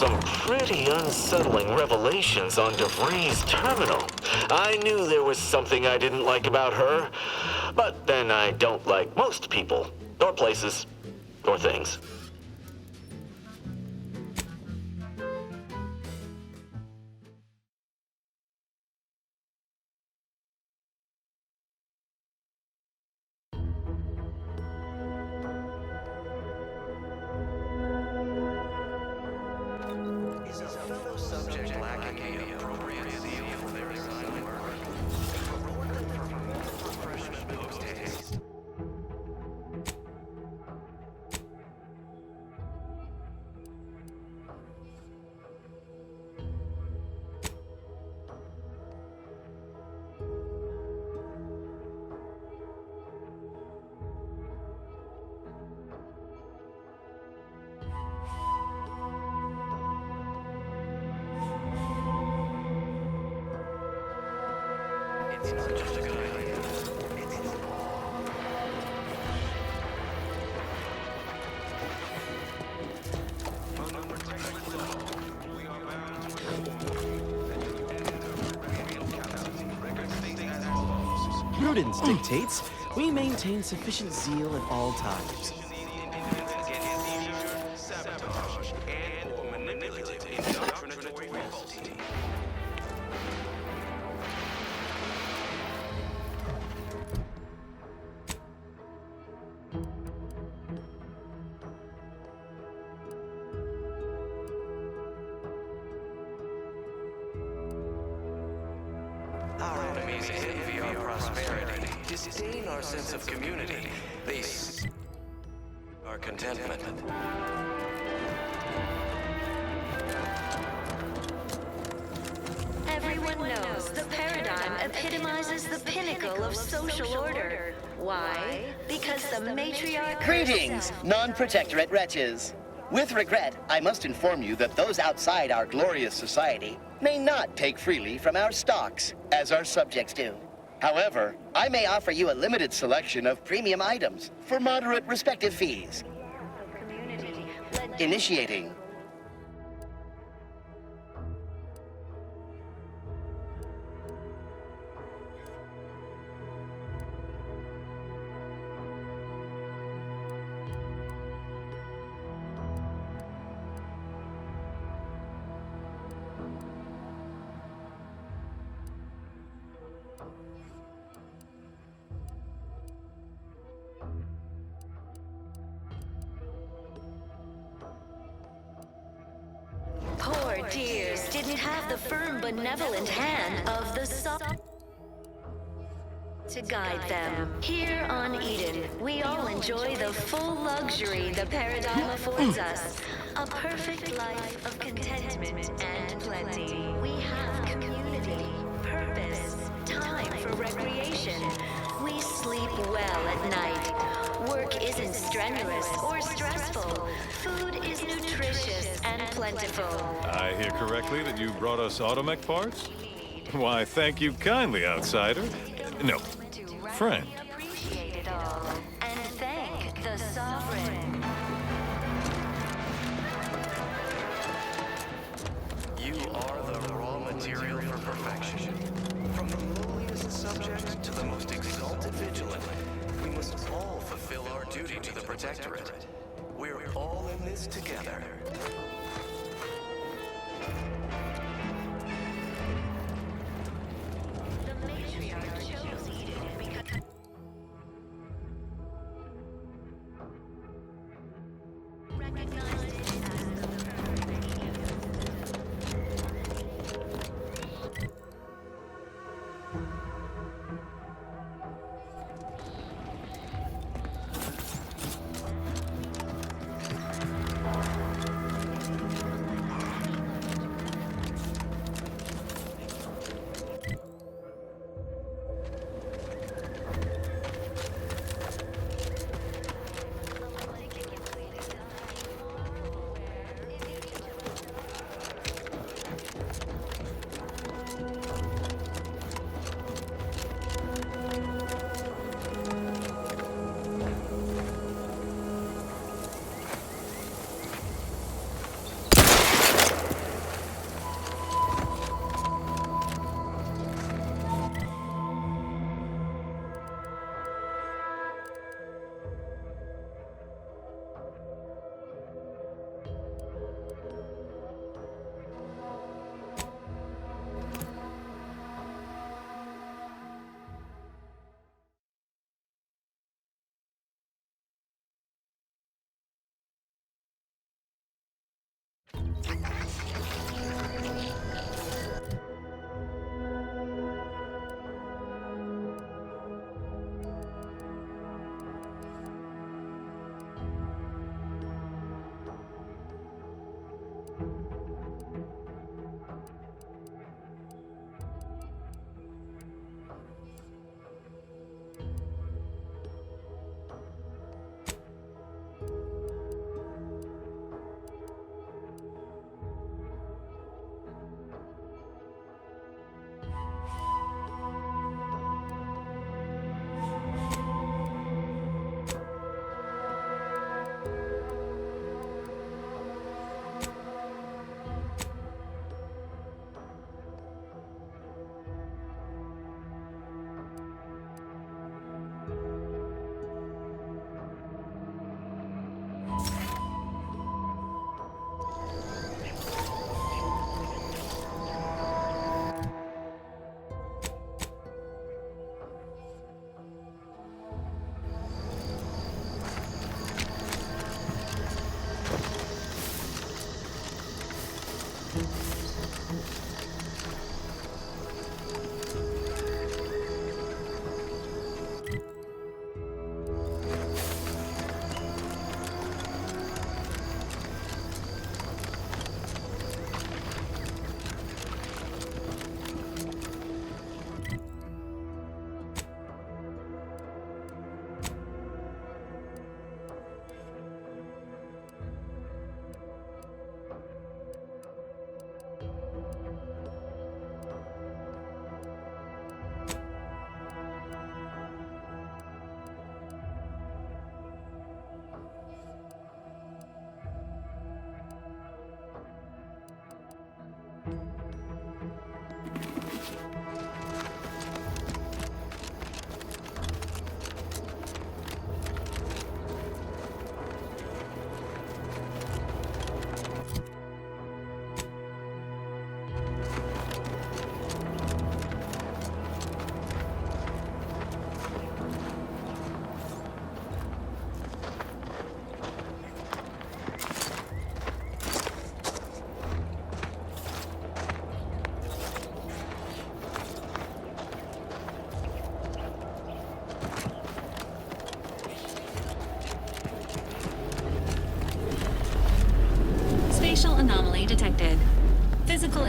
some pretty unsettling revelations on DeVries' terminal. I knew there was something I didn't like about her, but then I don't like most people, or places, or things. It's not just a good idea. Prudence dictates we maintain sufficient zeal at all times. Our enemies envy our prosperity, disdain our sense of community. They our contentment. Everyone knows the paradigm epitomizes the pinnacle of social order. Why? Because the matriarch... Greetings, non-protectorate wretches. With regret, I must inform you that those outside our glorious society may not take freely from our stocks, as our subjects do. However, I may offer you a limited selection of premium items for moderate respective fees. Initiating. Poor dears didn't have the firm, benevolent hand of the to guide them. Here on Eden, we all enjoy the full luxury the paradigm affords us. A perfect life of contentment and plenty. We have community, purpose, time for recreation. We sleep well at night. Work isn't strenuous or stressful. Food is nutritious and plentiful. I hear correctly that you brought us automech parts? Why, thank you kindly, outsider. No, friend. Appreciate it all and thank the sovereign. You are the raw material for perfection. From the lowliest subject to the most exalted vigilant, we must all fulfill our duty to the Protectorate. We're all in this together. The matriarch chose Eden because recognized it as the perfect Eden.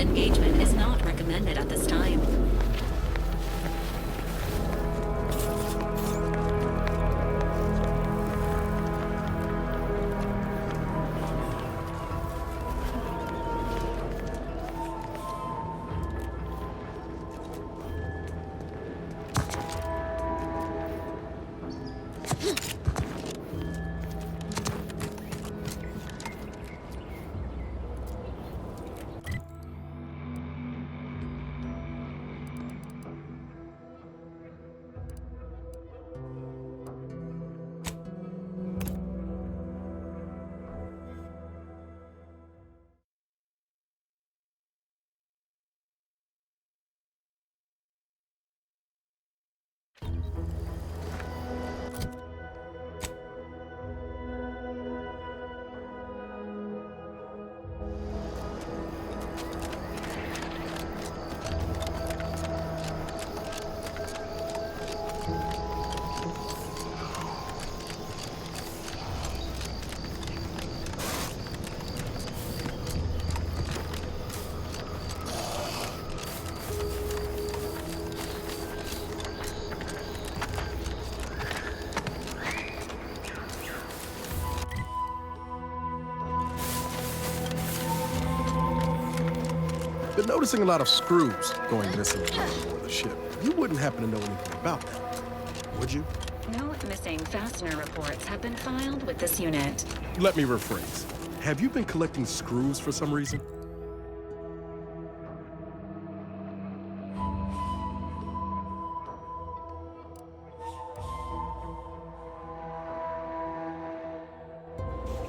engagement is not recommended at this time. Been noticing a lot of screws going missing on board the ship. You wouldn't happen to know anything about that, would you? No missing fastener reports have been filed with this unit. Let me rephrase. Have you been collecting screws for some reason?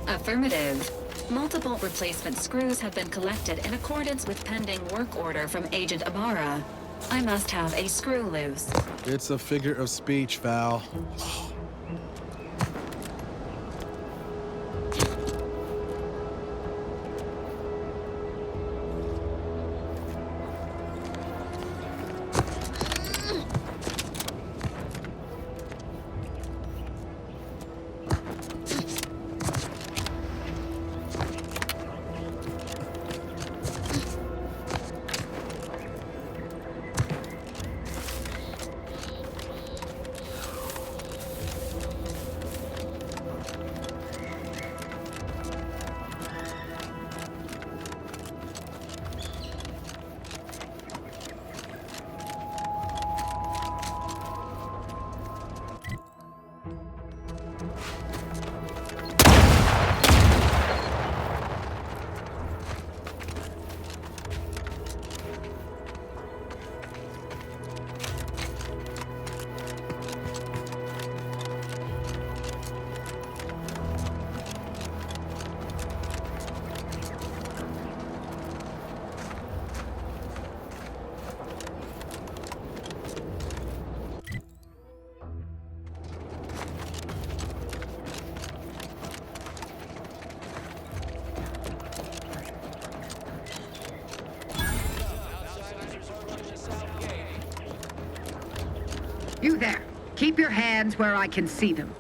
Affirmative. Multiple replacement screws have been collected in accordance with pending work order from Agent Ibarra. I must have a screw loose. It's a figure of speech, Val. You there. Keep your hands where I can see them.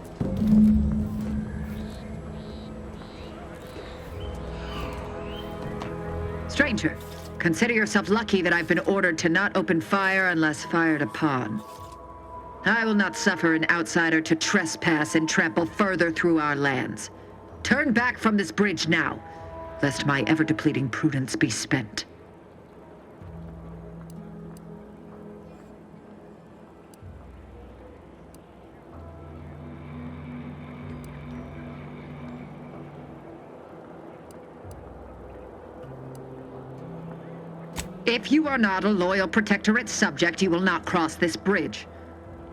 Stranger, consider yourself lucky that I've been ordered to not open fire unless fired upon. I will not suffer an outsider to trespass and trample further through our lands. Turn back from this bridge now, lest my ever-depleting prudence be spent. If you are not a loyal Protectorate subject, you will not cross this bridge.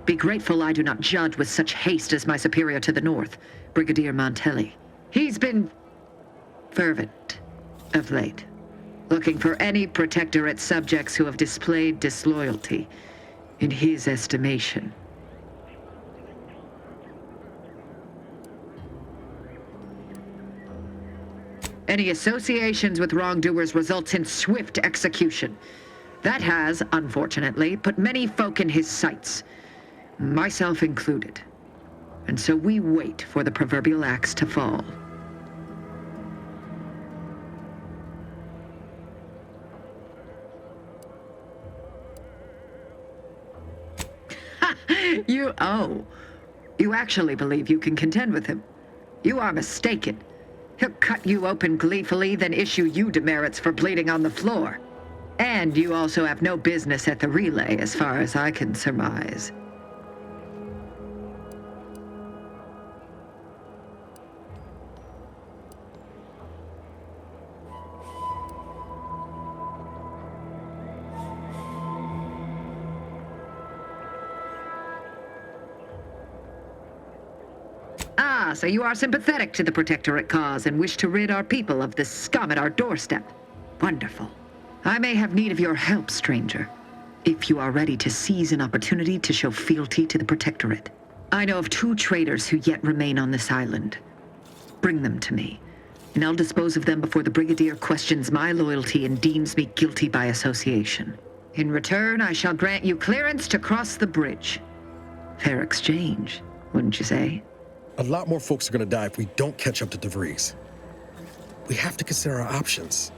Be grateful I do not judge with such haste as my superior to the north, Brigadier Montelli. He's been fervent of late, looking for any Protectorate subjects who have displayed disloyalty in his estimation. Any associations with wrongdoers results in swift execution. That has, unfortunately, put many folk in his sights, myself included. And so we wait for the proverbial axe to fall. You actually believe you can contend with him? You are mistaken. He'll cut you open gleefully, then issue you demerits for bleeding on the floor. And you also have no business at the relay, as far as I can surmise. Ah, so you are sympathetic to the Protectorate cause and wish to rid our people of this scum at our doorstep. Wonderful. I may have need of your help, stranger, if you are ready to seize an opportunity to show fealty to the Protectorate. I know of 2 traitors who yet remain on this island. Bring them to me, and I'll dispose of them before the Brigadier questions my loyalty and deems me guilty by association. In return, I shall grant you clearance to cross the bridge. Fair exchange, wouldn't you say? A lot more folks are gonna die if we don't catch up to DeVries. We have to consider our options,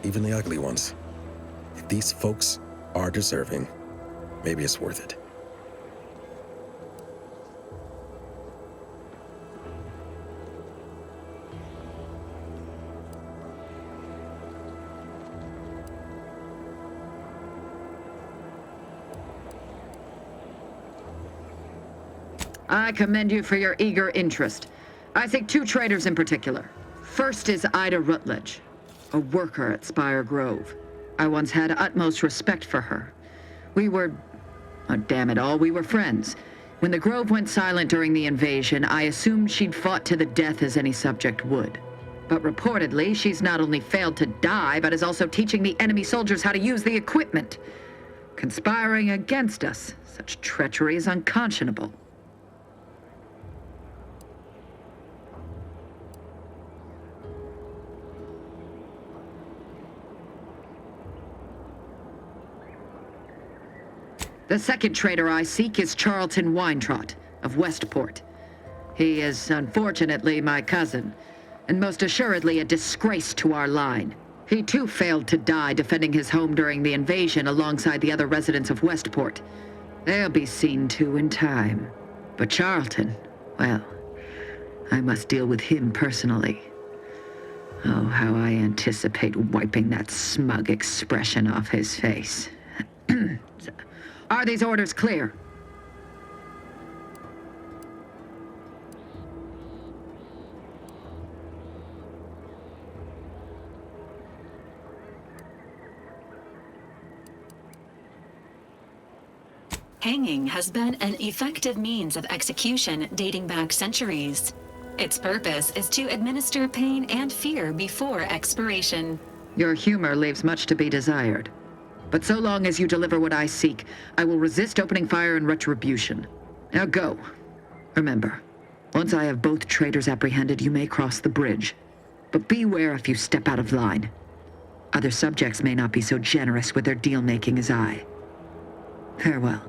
even the ugly ones. If these folks are deserving, maybe it's worth it. I commend you for your eager interest. I think 2 traitors in particular. First is Ida Rutledge, a worker at Spire Grove. I once had utmost respect for her. We were... oh, damn it all, we were friends. When the Grove went silent during the invasion, I assumed she'd fought to the death as any subject would. But reportedly, she's not only failed to die, but is also teaching the enemy soldiers how to use the equipment. Conspiring against us. Such treachery is unconscionable. The second traitor I seek is Charlton Weintraut of Westport. He is, unfortunately, my cousin, and most assuredly a disgrace to our line. He too failed to die defending his home during the invasion alongside the other residents of Westport. They'll be seen to in time. But Charlton, well, I must deal with him personally. Oh, how I anticipate wiping that smug expression off his face. Are these orders clear? Hanging has been an effective means of execution dating back centuries. Its purpose is to administer pain and fear before expiration. Your humor leaves much to be desired. But so long as you deliver what I seek, I will resist opening fire in retribution. Now go. Remember, once I have both traitors apprehended, you may cross the bridge. But beware if you step out of line. Other subjects may not be so generous with their deal-making as I. Farewell.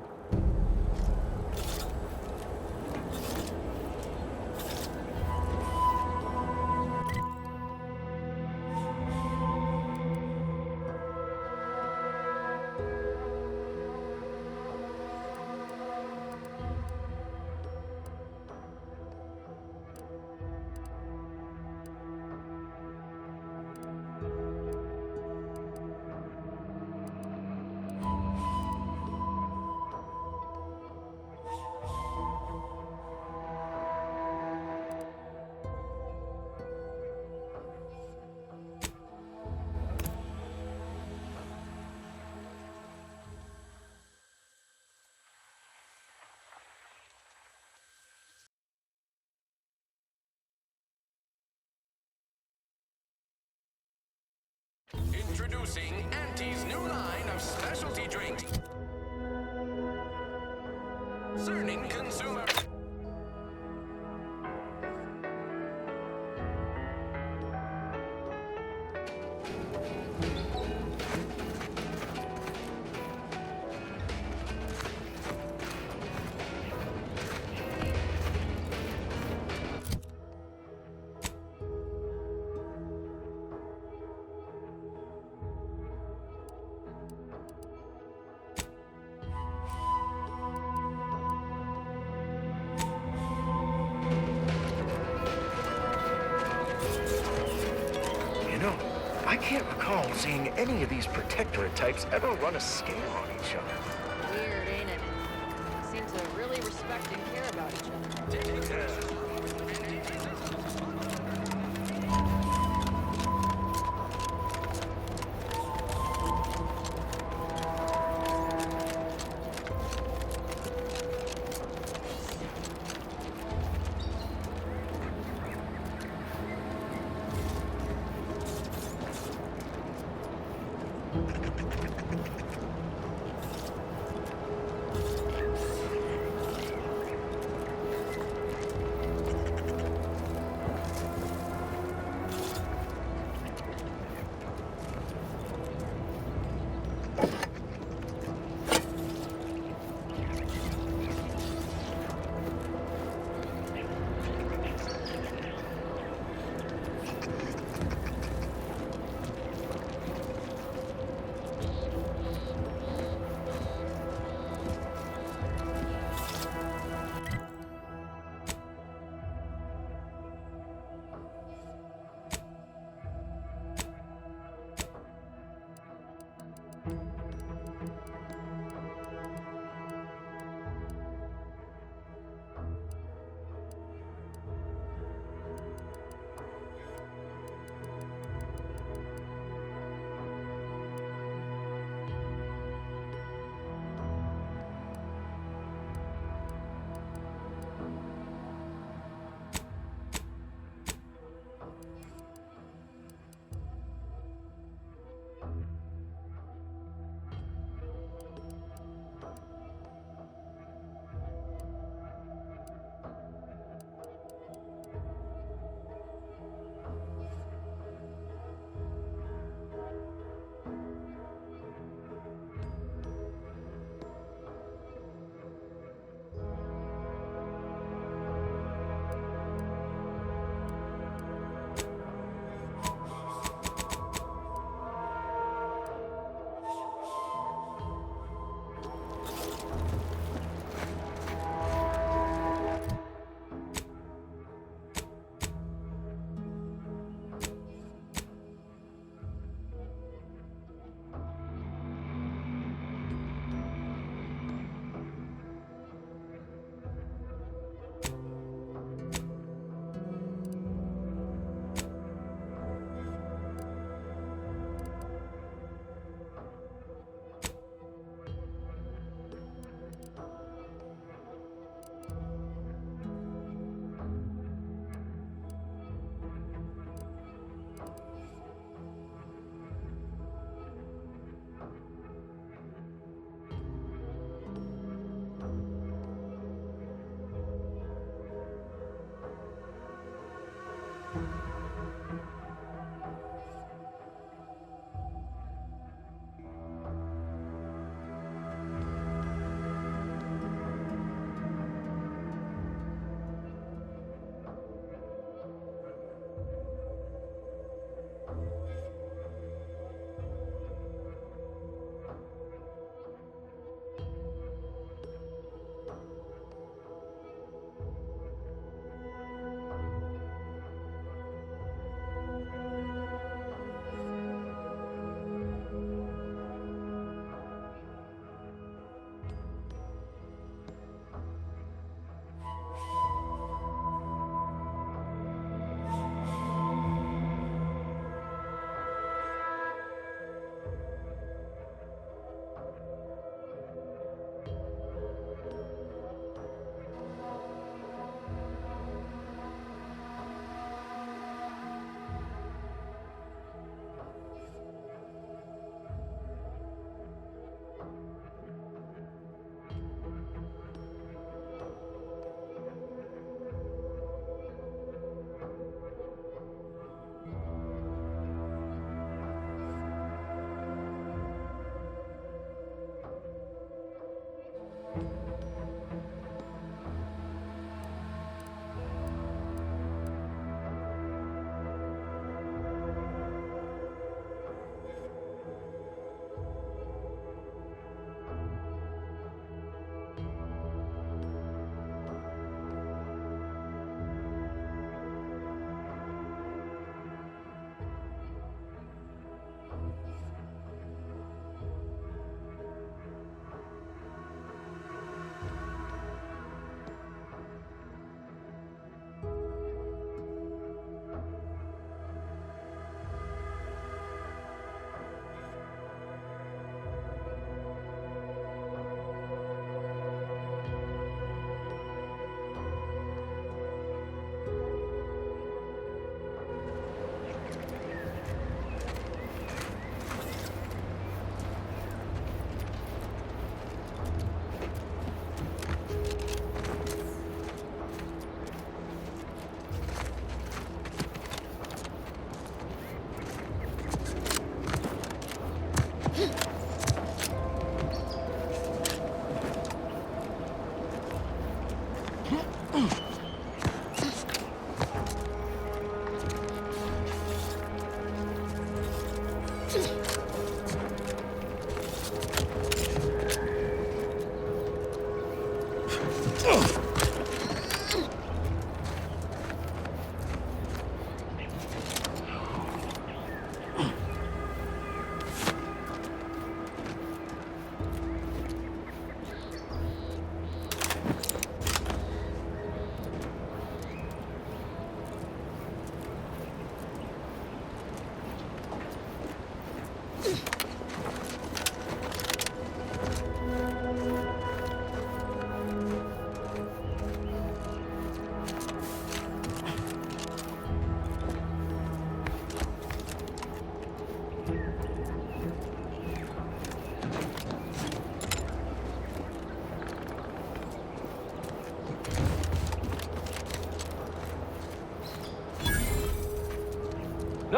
Introducing Auntie's new line of specialty drinks. Cerning consumer. can't recall seeing any of these protectorate types ever run a scale on each other. Weird, ain't it? Seem to really respect and care about each other.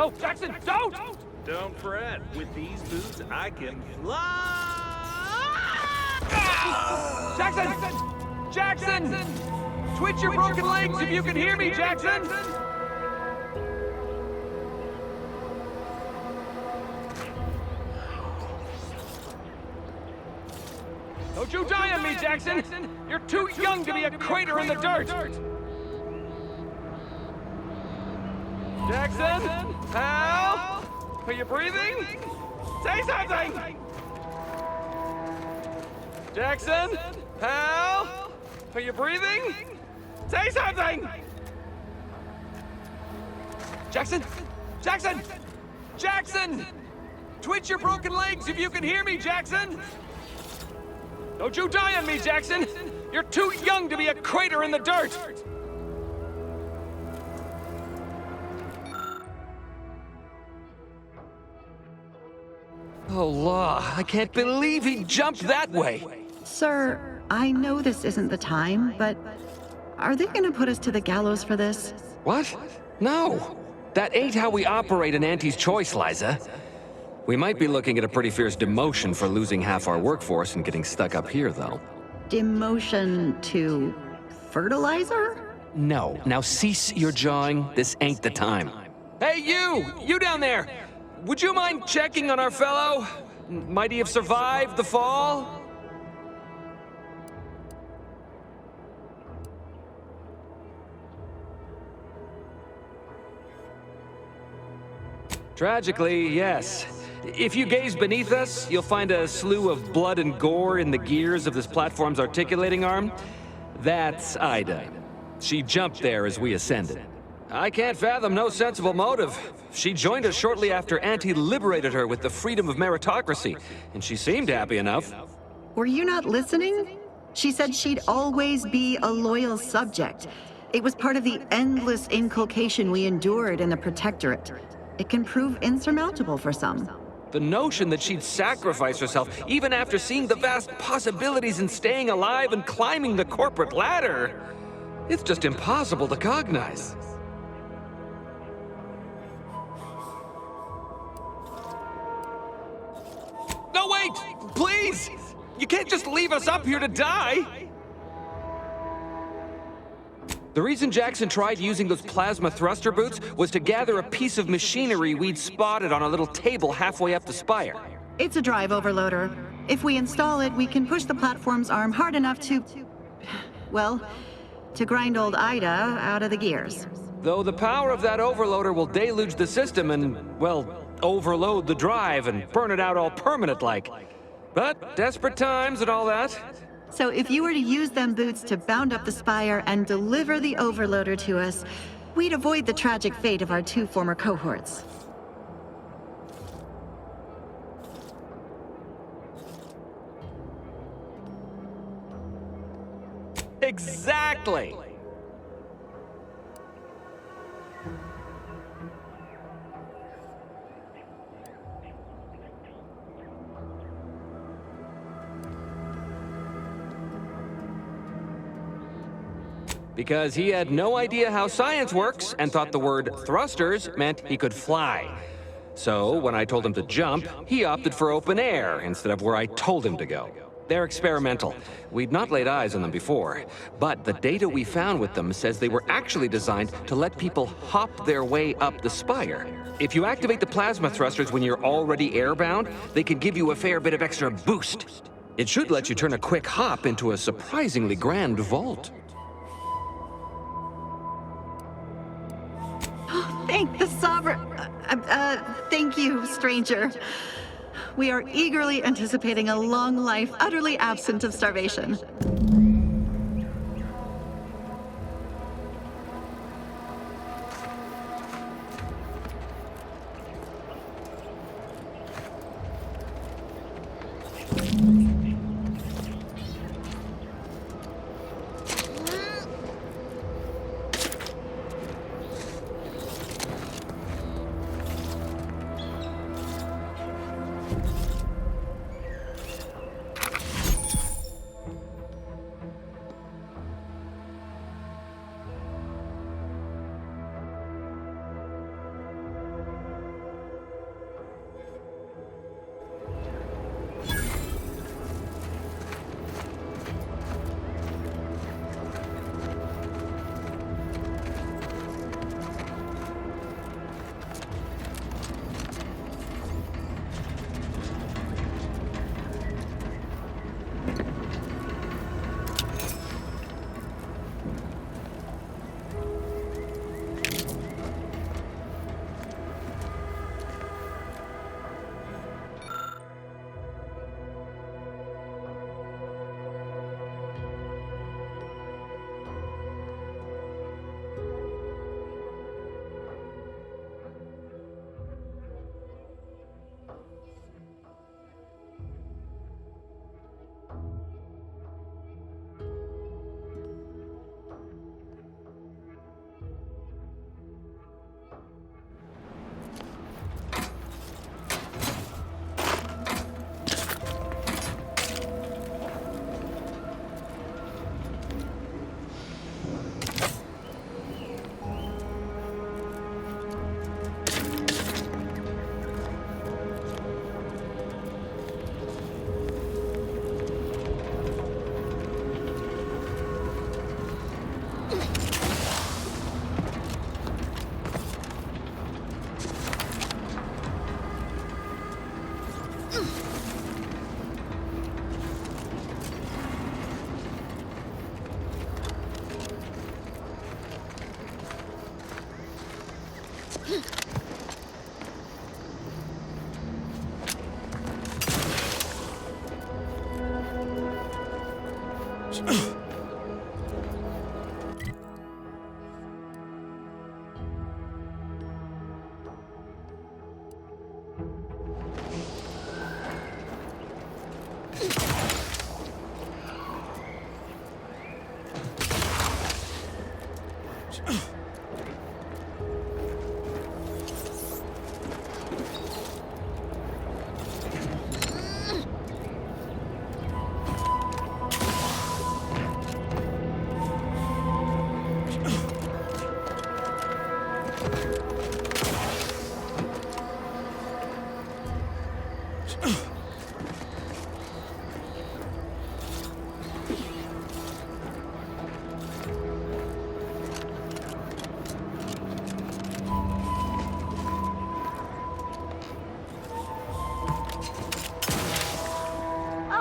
No, Jackson, don't! Don't fret. With these boots, I can fly! Jackson! Jackson! Twitch your broken legs if you can hear me, Jackson! Don't you die on me, Jackson! You're too young to be a crater in the dirt! Jackson? Pal? Are you breathing? Say something! Jackson? Pal? Are you breathing? Say something! Jackson? Jackson! Jackson! Twitch your broken legs if you can hear me, Jackson! Don't you die on me, Jackson! You're too young to be a crater in the dirt! Oh, law, I can't believe he jumped that way! Sir, I know this isn't the time, but are they gonna put us to the gallows for this? What? No! That ain't how we operate in Auntie's Choice, Liza. We might be looking at a pretty fierce demotion for losing half our workforce and getting stuck up here, though. Demotion to fertilizer? No. Now cease your jawing. This ain't the time. Hey, you! You down there! Would you mind checking on our fellow? Might he have survived the fall? Tragically, yes. If you gaze beneath us, you'll find a slew of blood and gore in the gears of this platform's articulating arm. That's Ida. She jumped there as we ascended. I can't fathom no sensible motive. She joined us shortly after Auntie liberated her with the freedom of meritocracy, and she seemed happy enough. Were you not listening? She said she'd always be a loyal subject. It was part of the endless inculcation we endured in the Protectorate. It can prove insurmountable for some. The notion that she'd sacrifice herself, even after seeing the vast possibilities in staying alive and climbing the corporate ladder, it's just impossible to cognize. No, wait! Please! You can't just leave us up here to die! The reason Jackson tried using those plasma thruster boots was to gather a piece of machinery we'd spotted on a little table halfway up the spire. It's a drive overloader. If we install it, we can push the platform's arm hard enough to... well, to grind old Ida out of the gears. Though the power of that overloader will deluge the system and, well, overload the drive and burn it out all permanent-like. But desperate times and all that. So if you were to use them boots to bound up the spire and deliver the overloader to us, we'd avoid the tragic fate of our 2 former cohorts. Exactly! Because he had no idea how science works and thought the word thrusters meant he could fly. So when I told him to jump, he opted for open air instead of where I told him to go. They're experimental. We'd not laid eyes on them before, but the data we found with them says they were actually designed to let people hop their way up the spire. If you activate the plasma thrusters when you're already airbound, they can give you a fair bit of extra boost. It should let you turn a quick hop into a surprisingly grand vault. Thank the Sovereign... thank you, stranger. We are eagerly anticipating a long life utterly absent of starvation.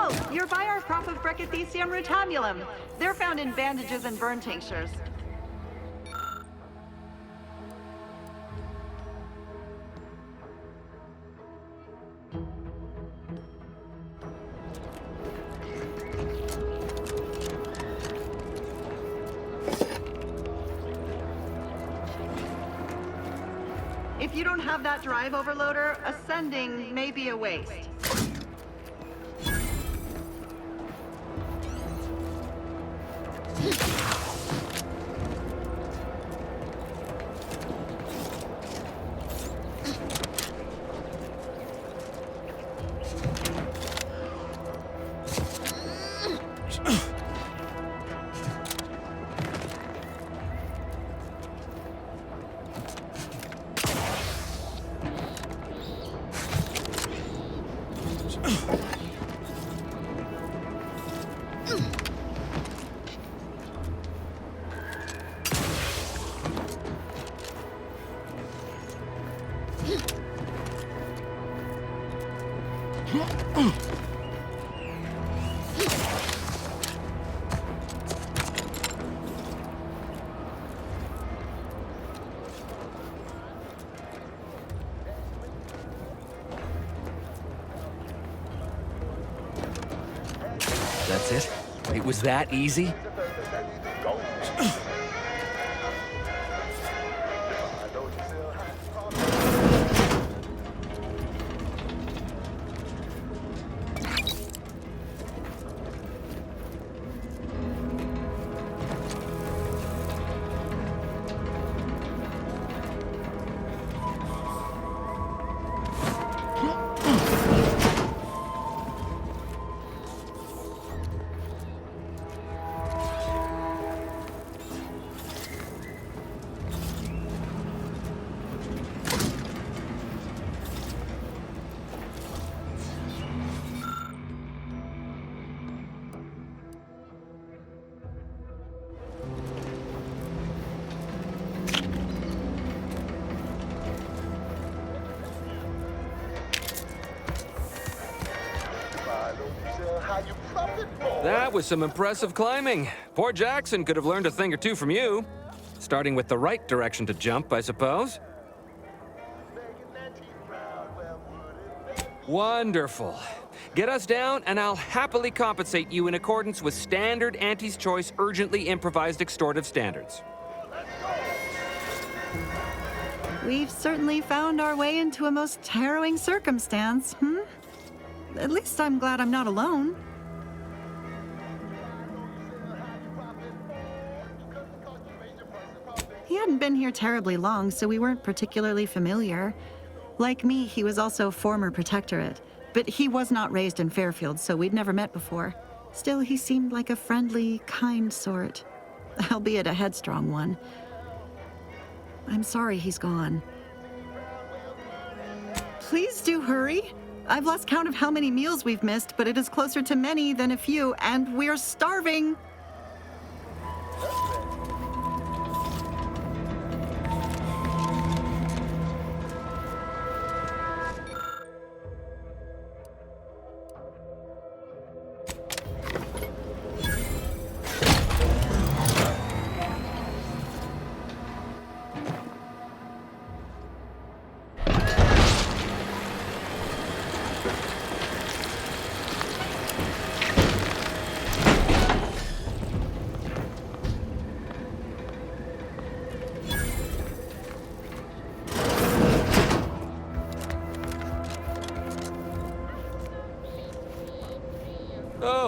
Oh, you're by our crop of Brachythecium rutamulum. They're found in bandages and burn tinctures. If you don't have that drive overloader, ascending may be a waste. That's it? It was that easy? That was some impressive climbing. Poor Jackson could have learned a thing or two from you. Starting with the right direction to jump, I suppose. Wonderful. Get us down, and I'll happily compensate you in accordance with standard Auntie's Choice urgently improvised extortive standards. We've certainly found our way into a most harrowing circumstance, At least I'm glad I'm not alone. He hadn't been here terribly long, so we weren't particularly familiar. Like me, he was also former protectorate, but he was not raised in Fairfield, so we'd never met before. Still, he seemed like a friendly, kind sort, albeit a headstrong one. I'm sorry he's gone. Please do hurry. I've lost count of how many meals we've missed, but it is closer to many than a few, and we're starving.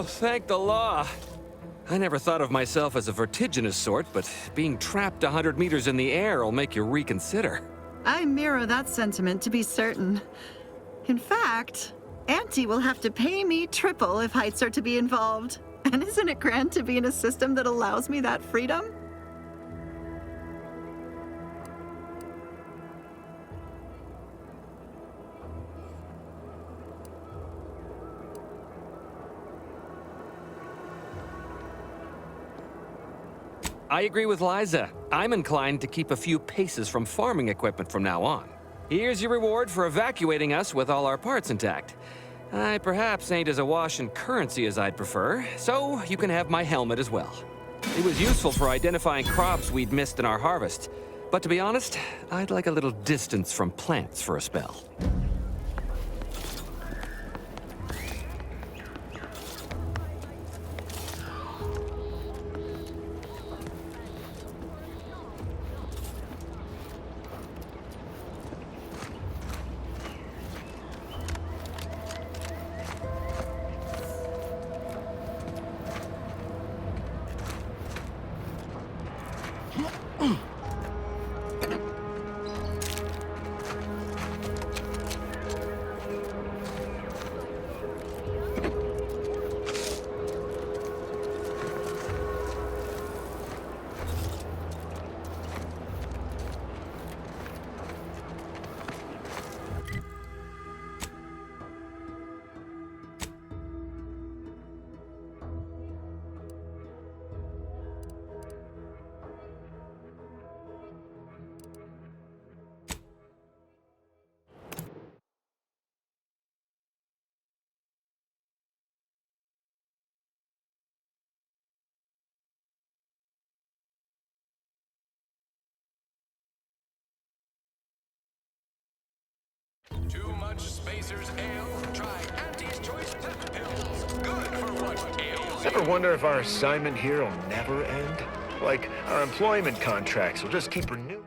thank the law. I never thought of myself as a vertiginous sort, but being trapped 100 meters in the air will make you reconsider. I mirror that sentiment, to be certain. In fact, Auntie will have to pay me triple if heights are to be involved. And isn't it grand to be in a system that allows me that freedom? I agree with Liza. I'm inclined to keep a few paces from farming equipment from now on. Here's your reward for evacuating us with all our parts intact. I perhaps ain't as awash in currency as I'd prefer, so you can have my helmet as well. It was useful for identifying crops we'd missed in our harvest. But to be honest, I'd like a little distance from plants for a spell. Too much Spacer's Ale? Try Auntie's Choice Pep Pills. Good for what ails you. Ever wonder if our assignment here will never end? Like, our employment contracts will just keep renewing.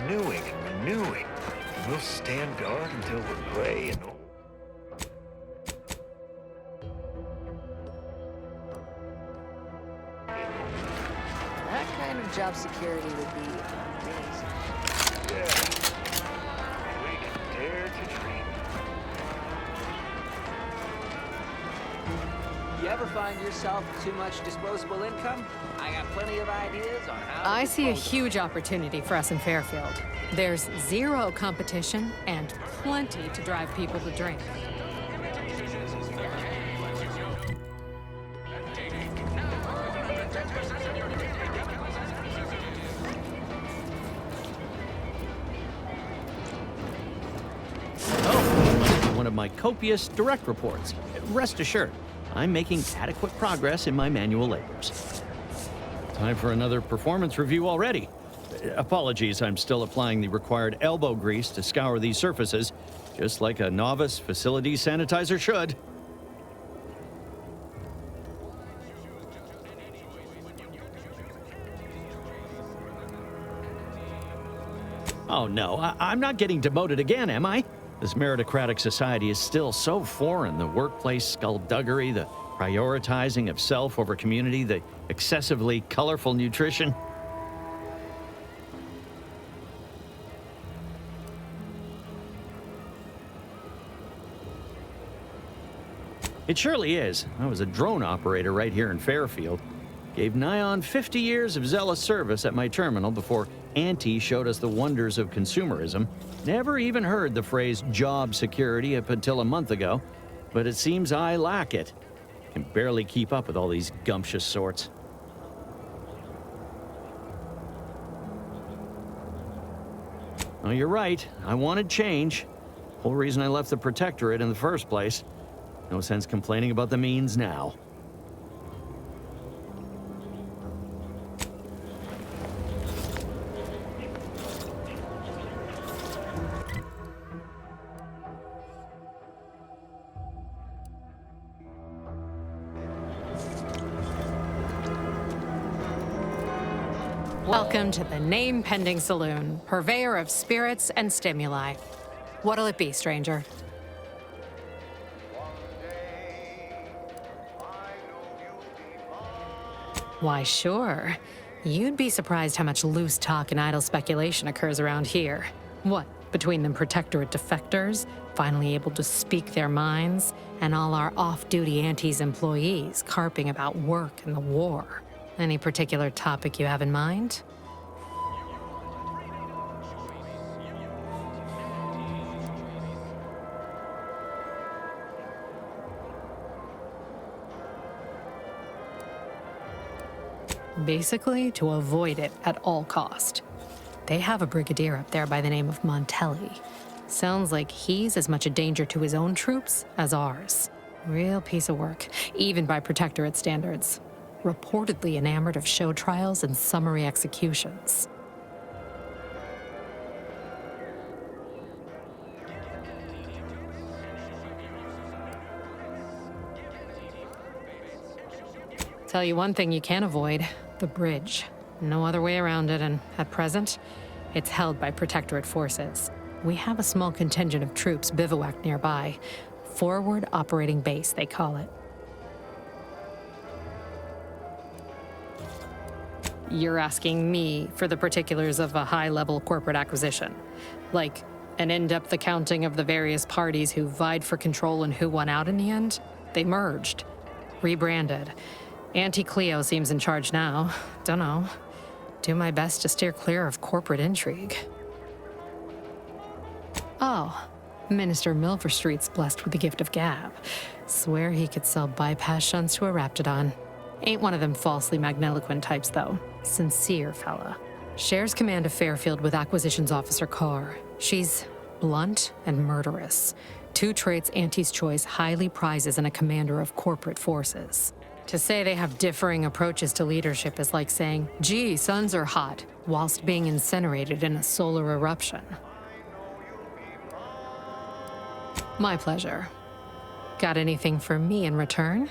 Renewing and renewing. We'll stand guard until we're gray and old. That kind of job security would be amazing. Yeah. We can dare to dream. You ever find yourself with too much disposable income? I got plenty of ideas on how to I see a dispose of it. huge opportunity for us in Fairfield. There's zero competition and plenty to drive people to drink. Oh, it must be one of my copious direct reports. Rest assured, I'm making adequate progress in my manual labors. Time for another performance review already. Apologies, I'm still applying the required elbow grease to scour these surfaces, just like a novice facility sanitizer should. Oh no, I'm not getting demoted again, am I? This meritocratic society is still so foreign. The workplace skullduggery, the prioritizing of self over community, the excessively colorful nutrition. It surely is. I was a drone operator right here in Fairfield. Gave nigh on 50 years of zealous service at my terminal before Auntie showed us the wonders of consumerism. Never even heard the phrase job security up until a month ago, but it seems I lack it. Can barely keep up with all these gumptious sorts. Oh, you're right. I wanted change. Whole reason I left the Protectorate in the first place. No sense complaining about the means now. Welcome to the name-pending saloon, purveyor of spirits and stimuli. What'll it be, stranger? Why, sure. You'd be surprised how much loose talk and idle speculation occurs around here. What, between them Protectorate defectors, finally able to speak their minds, and all our off-duty Auntie's employees carping about work and the war? Any particular topic you have in mind? Basically, to avoid it at all cost. They have a brigadier up there by the name of Montelli. Sounds like he's as much a danger to his own troops as ours. Real piece of work, even by Protectorate standards. Reportedly enamored of show trials and summary executions. Tell you one thing you can't avoid, the bridge. No other way around it, and at present, it's held by Protectorate forces. We have a small contingent of troops bivouacked nearby. Forward Operating Base, they call it. You're asking me for the particulars of a high-level corporate acquisition. Like an in-depth accounting of the various parties who vied for control and who won out in the end? They merged. Rebranded. Auntie Cleo seems in charge now. Dunno. Do my best to steer clear of corporate intrigue. Oh, Minister Milverstreet's blessed with the gift of gab. Swear he could sell bypass shunts to a Raptidon. Ain't one of them falsely magniloquent types, though. Sincere fella. Shares command of Fairfield with Acquisitions Officer Carr. She's blunt and murderous. Two traits Auntie's Choice highly prizes in a commander of corporate forces. To say they have differing approaches to leadership is like saying, gee, suns are hot, whilst being incinerated in a solar eruption. My pleasure. Got anything for me in return?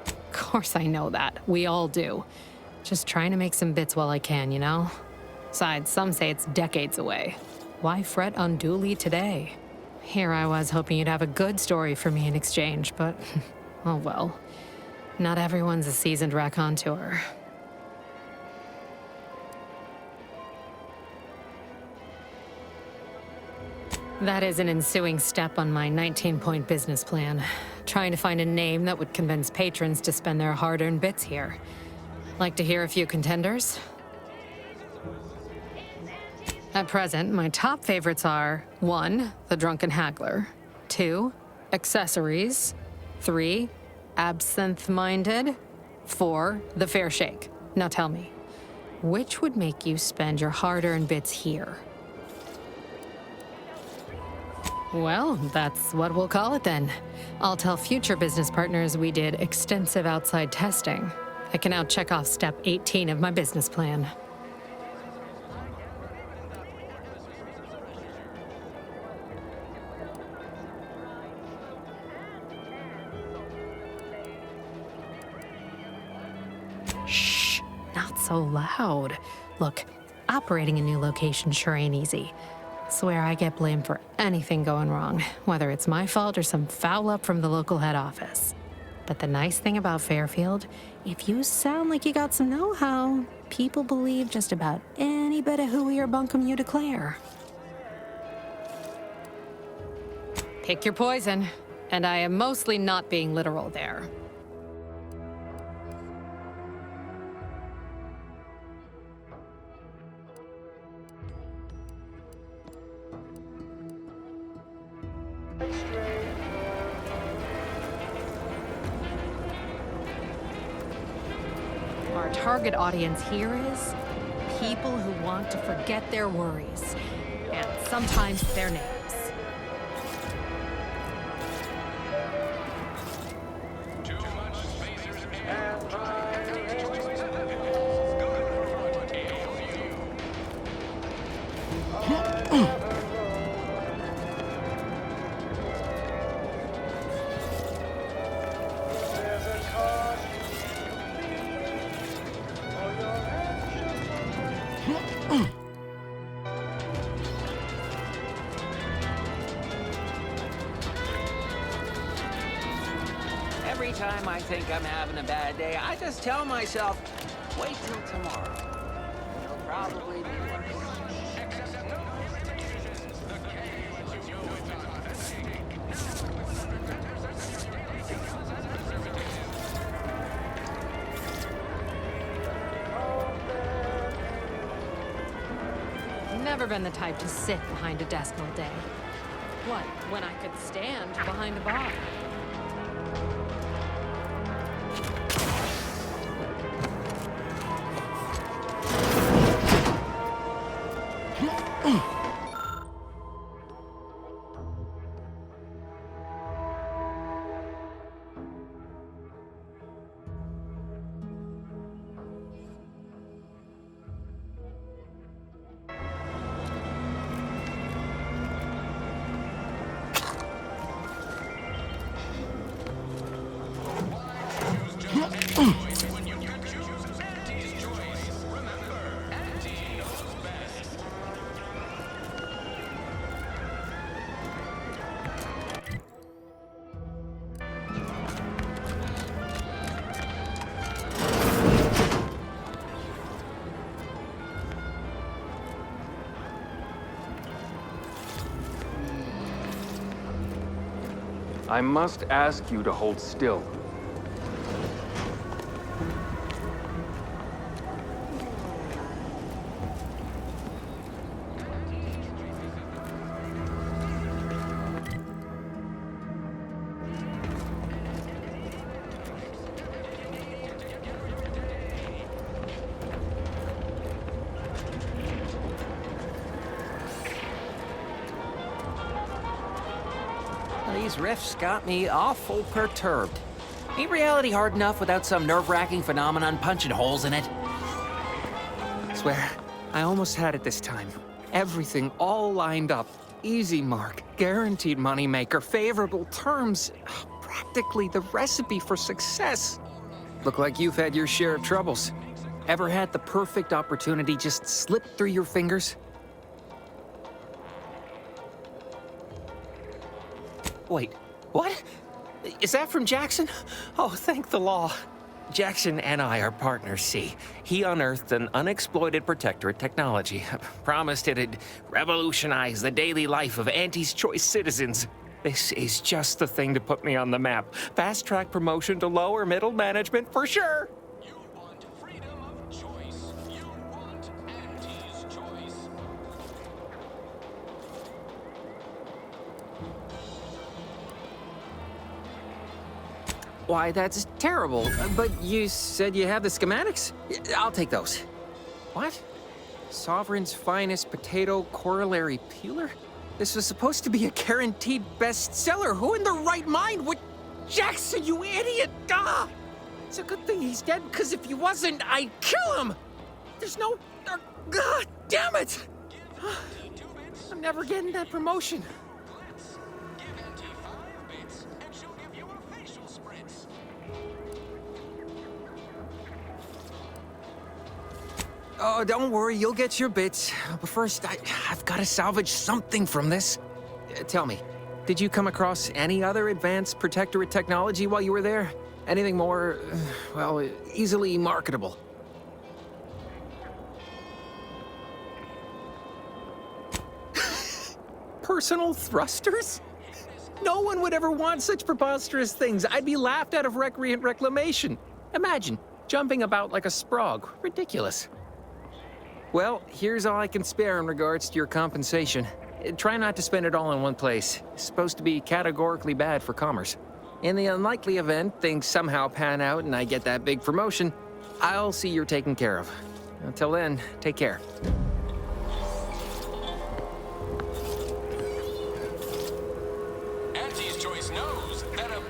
Of course I know that. We all do. Just trying to make some bits while I can, you know? Besides, some say it's decades away. Why fret unduly today? Here I was hoping you'd have a good story for me in exchange, but oh well. Not everyone's a seasoned raconteur. That is an ensuing step on my 19-point business plan. Trying to find a name that would convince patrons to spend their hard-earned bits here. Like to hear a few contenders? At present, my top favorites are 1. The Drunken Haggler, 2. Accessories, 3. Absinthe-Minded, 4. The Fair Shake. Now tell me, which would make you spend your hard-earned bits here? Well, that's what we'll call it then. I'll tell future business partners we did extensive outside testing. I can now check off step 18 of my business plan. Shh, not so loud. Look, operating a new location sure ain't easy. Swear I get blamed for anything going wrong, whether it's my fault or some foul up from the local head office. But the nice thing about Fairfield, if you sound like you got some know-how, people believe just about any bit of hooey or bunkum you declare. Pick your poison, and I am mostly not being literal there. Our target audience here is people who want to forget their worries, and sometimes their names. Every time I think I'm having a bad day, I just tell myself, wait till tomorrow. It'll probably be worse. Never been the type to sit behind a desk all day. What, when I could stand behind a bar? I must ask you to hold still. These riffs got me awful perturbed. Ain't reality hard enough without some nerve-wracking phenomenon punching holes in it? Swear, I almost had it this time. Everything all lined up. Easy mark, guaranteed moneymaker, favorable terms. Practically the recipe for success. Look like you've had your share of troubles. Ever had the perfect opportunity just slip through your fingers? Wait, what? Is that from Jackson? Oh, thank the law. Jackson and I are partners, see. He unearthed an unexploited protectorate technology. Promised it'd revolutionize the daily life of Auntie's Choice citizens. This is just the thing to put me on the map. Fast-track promotion to lower middle management for sure. Why, that's terrible. But you said you have the schematics? I'll take those. What? Sovereign's finest potato corollary peeler? This was supposed to be a guaranteed bestseller. Who in their right mind would... Jackson, you idiot! Ah! It's a good thing he's dead, because if he wasn't, I'd kill him! There's no... God damn it! I'm never getting that promotion. Oh, don't worry, you'll get your bits. But first, I've got to salvage something from this. Tell me, did you come across any other advanced protectorate technology while you were there? Anything more, well, easily marketable? Personal thrusters? No one would ever want such preposterous things. I'd be laughed out of recreant reclamation. Imagine, jumping about like a sprog. Ridiculous. Well, here's all I can spare in regards to your compensation. Try not to spend it all in one place. It's supposed to be categorically bad for commerce. In the unlikely event things somehow pan out and I get that big promotion, I'll see you're taken care of. Until then, take care. Auntie's Choice knows that a...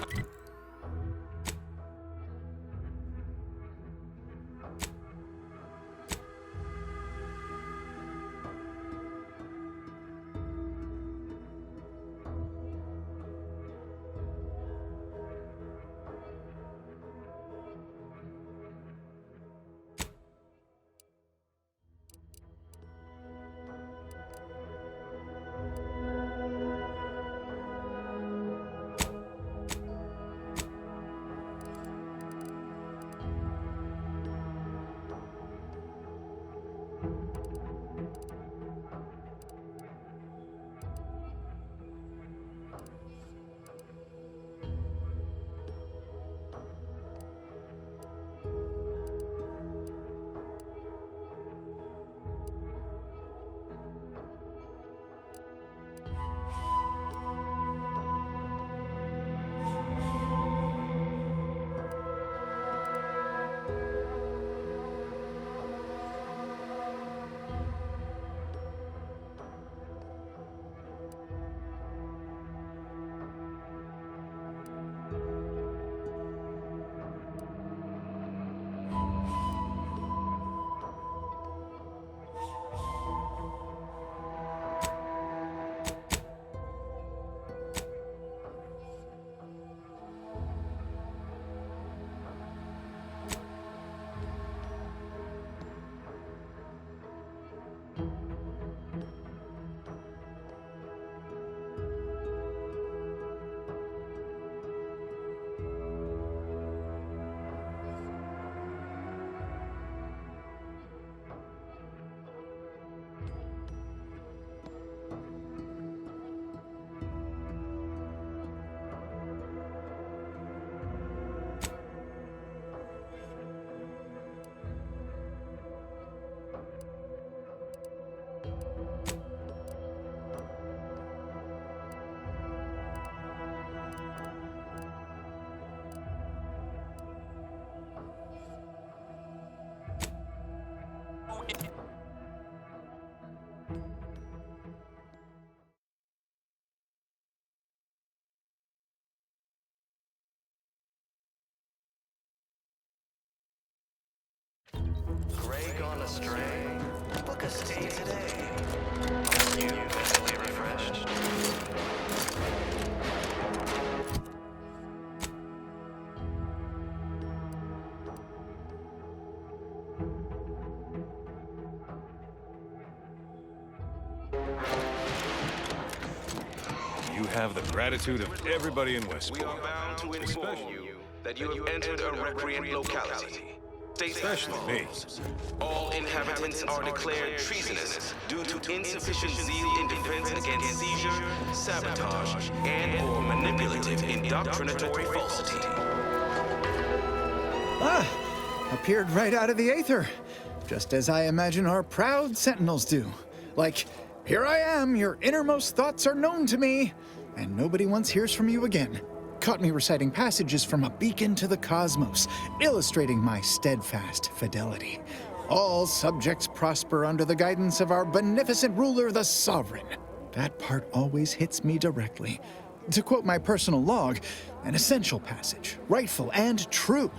Grey gone astray. Book a stay today. Are you mentally refreshed? You have the gratitude of everybody in Westport. We are bound to inform you that you have entered a recreant locality. Especially me. All inhabitants are declared treasonous due to insufficient zeal in defense against seizure, sabotage, and/or manipulative indoctrinatory falsity. Ah, appeared right out of the aether, just as I imagine our proud sentinels do. Like, here I am, your innermost thoughts are known to me, and nobody once hears from you again. Caught me reciting passages from a beacon to the cosmos, illustrating my steadfast fidelity. All subjects prosper under the guidance of our beneficent ruler, the Sovereign. That part always hits me directly. To quote my personal log, an essential passage, rightful and true.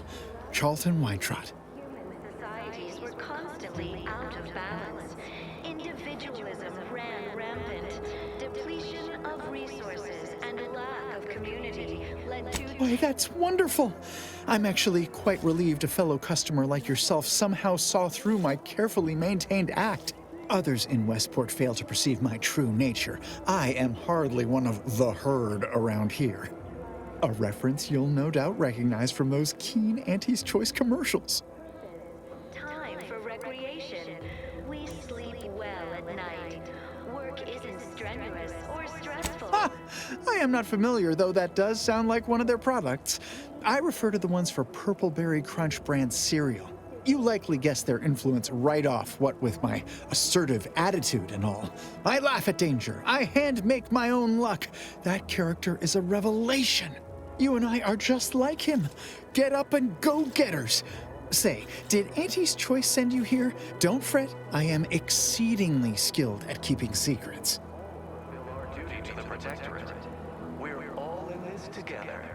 Charlton Weintrott. Societies were constantly out of balance. Individualism ran rampant. Depletion of resources and lack of community led to... Why, that's wonderful. I'm actually quite relieved a fellow customer like yourself somehow saw through my carefully maintained act. Others in Westport fail to perceive my true nature. I am hardly one of the herd around here. A reference you'll no doubt recognize from those keen Auntie's Choice commercials. Time for recreation. We sleep well at night. Work isn't strenuous or stressful. Ha! I am not familiar, though that does sound like one of their products. I refer to the ones for Purple Berry Crunch brand cereal. You likely guessed their influence right off, what with my assertive attitude and all. I laugh at danger. I hand-make my own luck. That character is a revelation. You and I are just like him. Get up and go-getters. Say, did Auntie's Choice send you here? Don't fret. I am exceedingly skilled at keeping secrets. Fulfill our duty to the Protectorate. We're all in this together.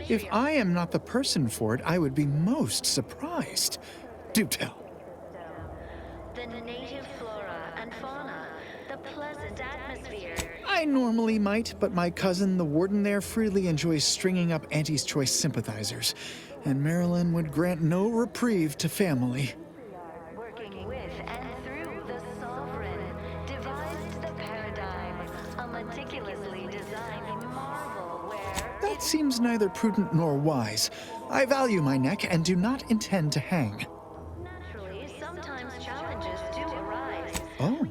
If I am not the person for it, I would be most surprised. Do tell. The native flora and fauna, the pleasant atmosphere. I normally might, but my cousin, the warden there, freely enjoys stringing up Auntie's Choice sympathizers, and Marilyn would grant no reprieve to family. Working with and through the sovereign, devised the paradigm, a meticulously designed marvel where... That seems neither prudent nor wise. I value my neck and do not intend to hang. Naturally, sometimes challenges do arise. Oh,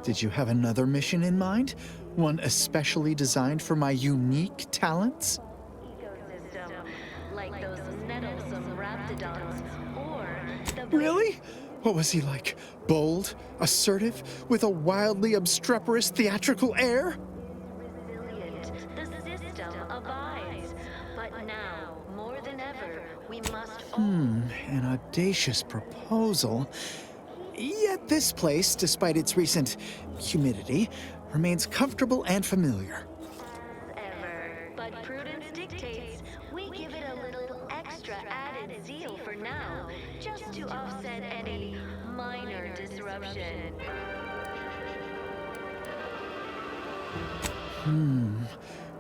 did you have another mission in mind? One especially designed for my unique talents? Ecosystem, like those nettlesome raptidons, or the... Really? What was he like? Bold? Assertive? With a wildly obstreperous theatrical air? Resilient, the system abides. But now, more than ever, we must all... An audacious proposal. Yet this place, despite its recent humidity, remains comfortable and familiar. Ever. But prudence dictates we give it a little extra added zeal for now, just to offset any minor disruption.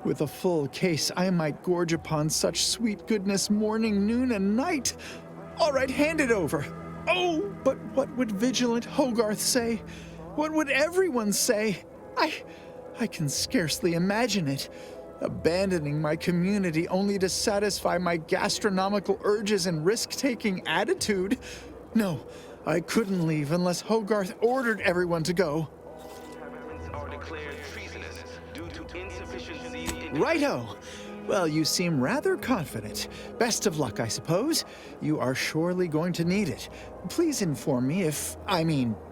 With a full case, I might gorge upon such sweet goodness morning, noon, and night. All right, hand it over. Oh, but what would vigilant Hogarth say? What would everyone say? I can scarcely imagine it. Abandoning my community only to satisfy my gastronomical urges and risk-taking attitude. No, I couldn't leave unless Hogarth ordered everyone to go. Are declared treasonous due to insufficiency in... Righto! Well, you seem rather confident. Best of luck, I suppose. You are surely going to need it. Please inform me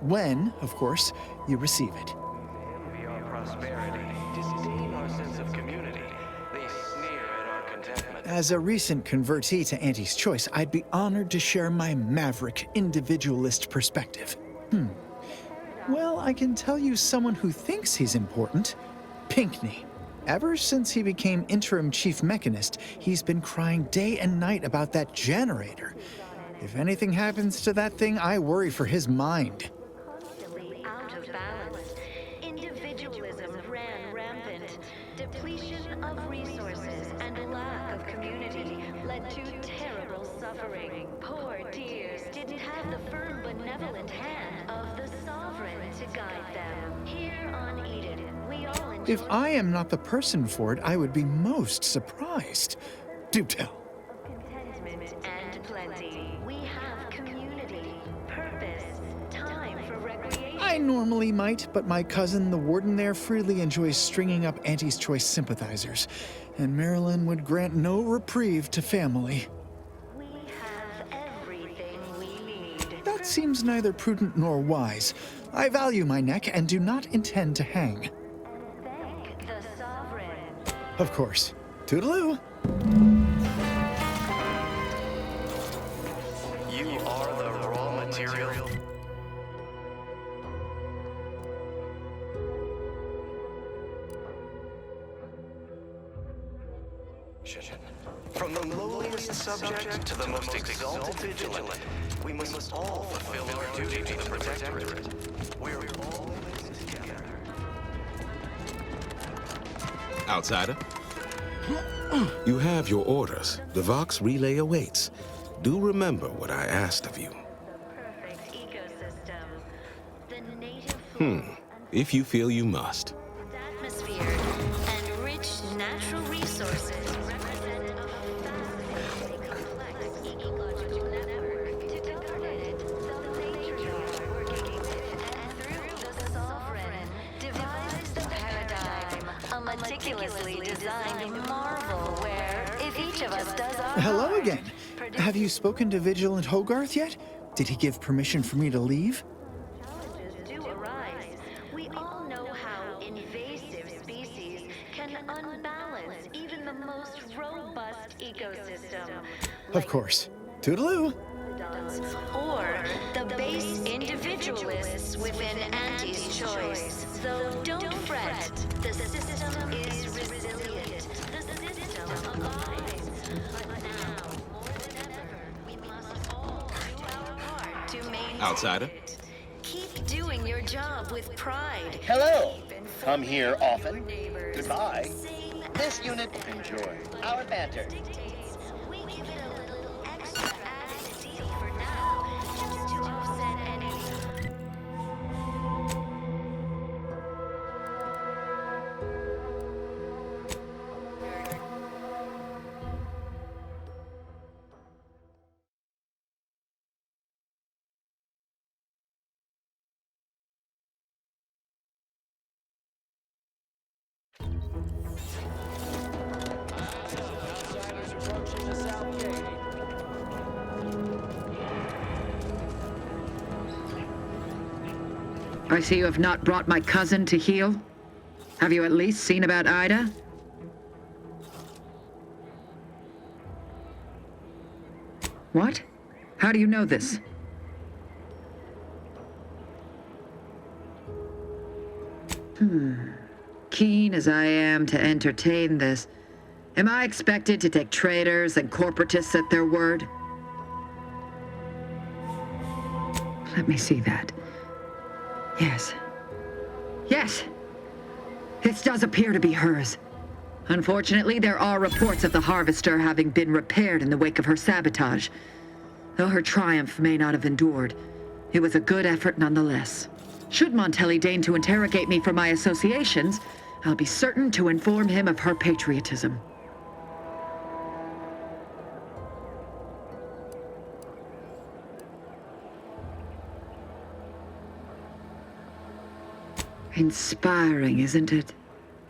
when, of course, you receive it. Envy our prosperity, disdain our sense of community. They sneer at our contentment. As a recent convertee to Auntie's Choice, I'd be honored to share my maverick, individualist perspective. Well, I can tell you someone who thinks he's important. Pinckney. Ever since he became interim chief mechanist, he's been crying day and night about that generator. If anything happens to that thing, I worry for his mind. Constantly out of balance. Individualism ran rampant. Depletion of resources and lack of community led to terrible suffering. Poor dears didn't have the firm, benevolent hand of the sovereign to guide them. Here on Eden, we all enjoy... If I am not the person for it, I would be most surprised. Do tell. Contentment and plenty. We have community, purpose, time for recreation. I normally might, but my cousin, the warden there, freely enjoys stringing up Auntie's Choice sympathizers, and Marilyn would grant no reprieve to family. We have everything we need. That seems neither prudent nor wise. I value my neck and do not intend to hang. Thank the sovereign. Of course. Toodaloo! You are the raw material From the lowliest subject to the most exalted vigilant, we must all fulfill our duty to the Protectorate. We're all in this together. Outsider? You have your orders. The Vox relay awaits. Do remember what I asked of you. If you feel you must. Atmosphere and rich natural resources represent a fascinatingly complex ecological network to govern it. The matriarch working with and through the sovereign devised the paradigm, a meticulously designed marvel where, if each of us does our Hello again. Have you spoken to Vigilant Hogarth yet? Did he give permission for me to leave? do arise. We all know how invasive species can unbalance even the most robust ecosystem. Of course. Toodaloo. Or the base individualists within Auntie's choice. So don't fret. The system is resilient. The system abides. But now, more than ever, we must all do our part to maintain Outsider? it. Keep doing your job with pride. Hello. Come here often. Goodbye. This unit, enjoy our banter. We give it a little extra added feel for now, just to offset any. I see you have not brought my cousin to heal. Have you at least seen about Ida? What? How do you know this? Keen as I am to entertain this, am I expected to take traitors and corporatists at their word? Let me see that. Yes. Yes! This does appear to be hers. Unfortunately, there are reports of the Harvester having been repaired in the wake of her sabotage. Though her triumph may not have endured, it was a good effort nonetheless. Should Montelli deign to interrogate me for my associations, I'll be certain to inform him of her patriotism. Inspiring, isn't it?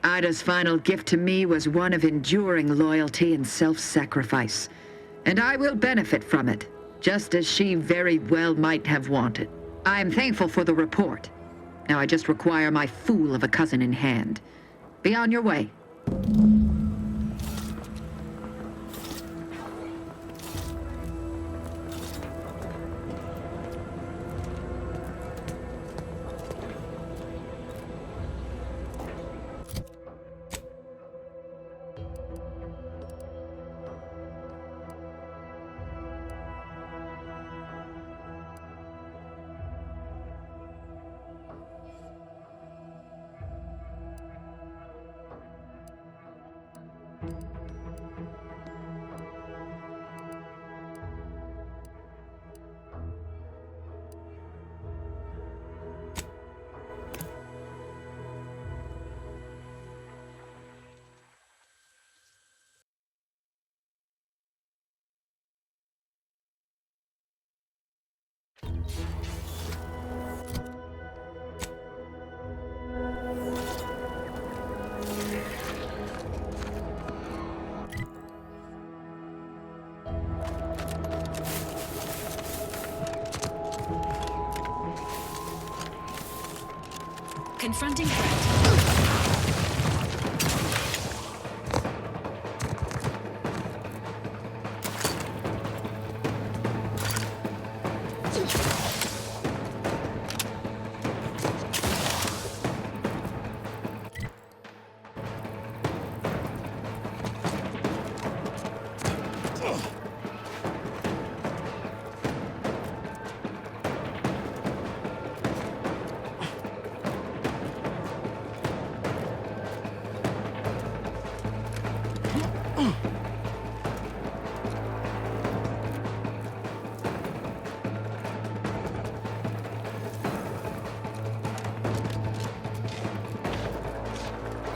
Ida's final gift to me was one of enduring loyalty and self-sacrifice. And I will benefit from it, just as she very well might have wanted. I am thankful for the report. Now I just require my fool of a cousin in hand. Be on your way. Confronting threat.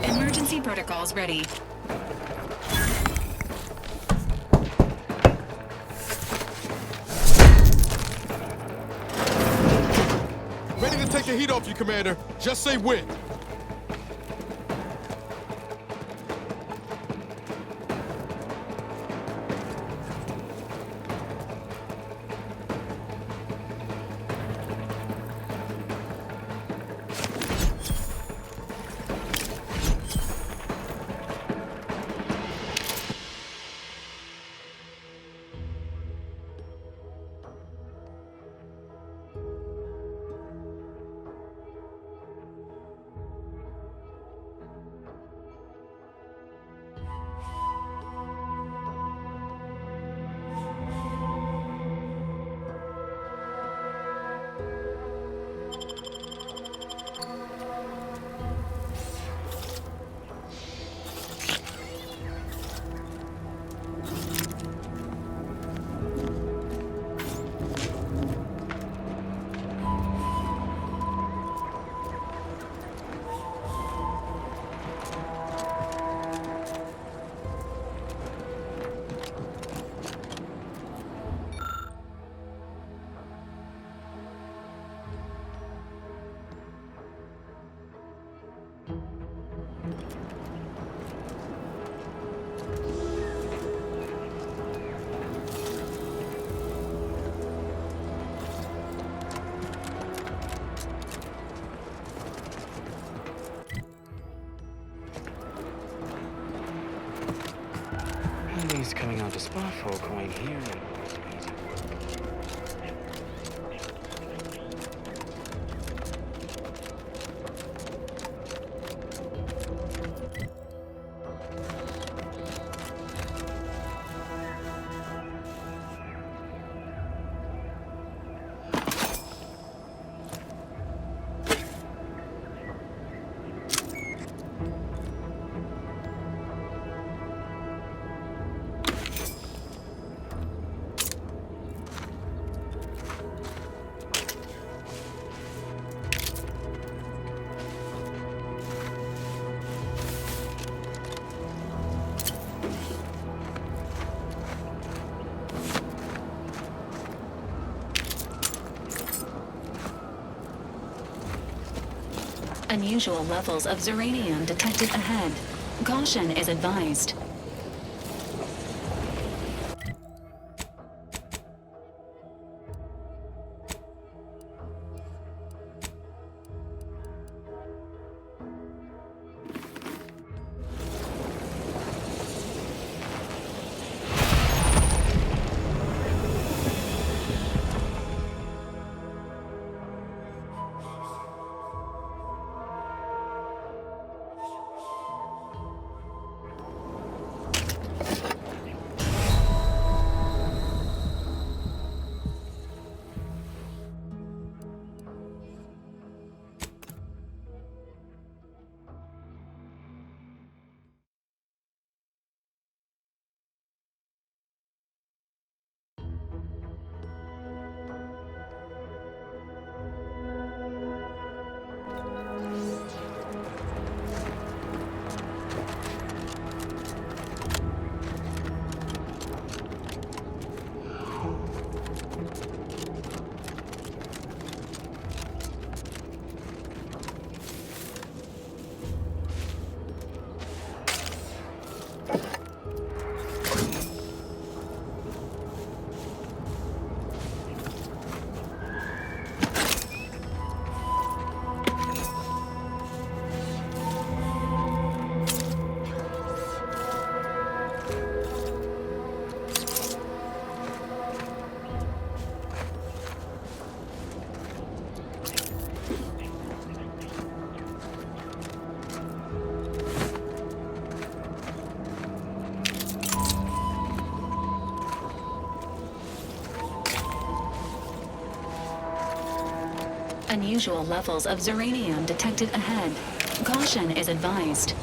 Emergency protocols ready. Ready to take the heat off you, Commander. Just say when. He's coming out to spot folk going here and Unusual levels of zuranium detected ahead. Caution is advised. Unusual levels of zuranium detected ahead. Caution is advised.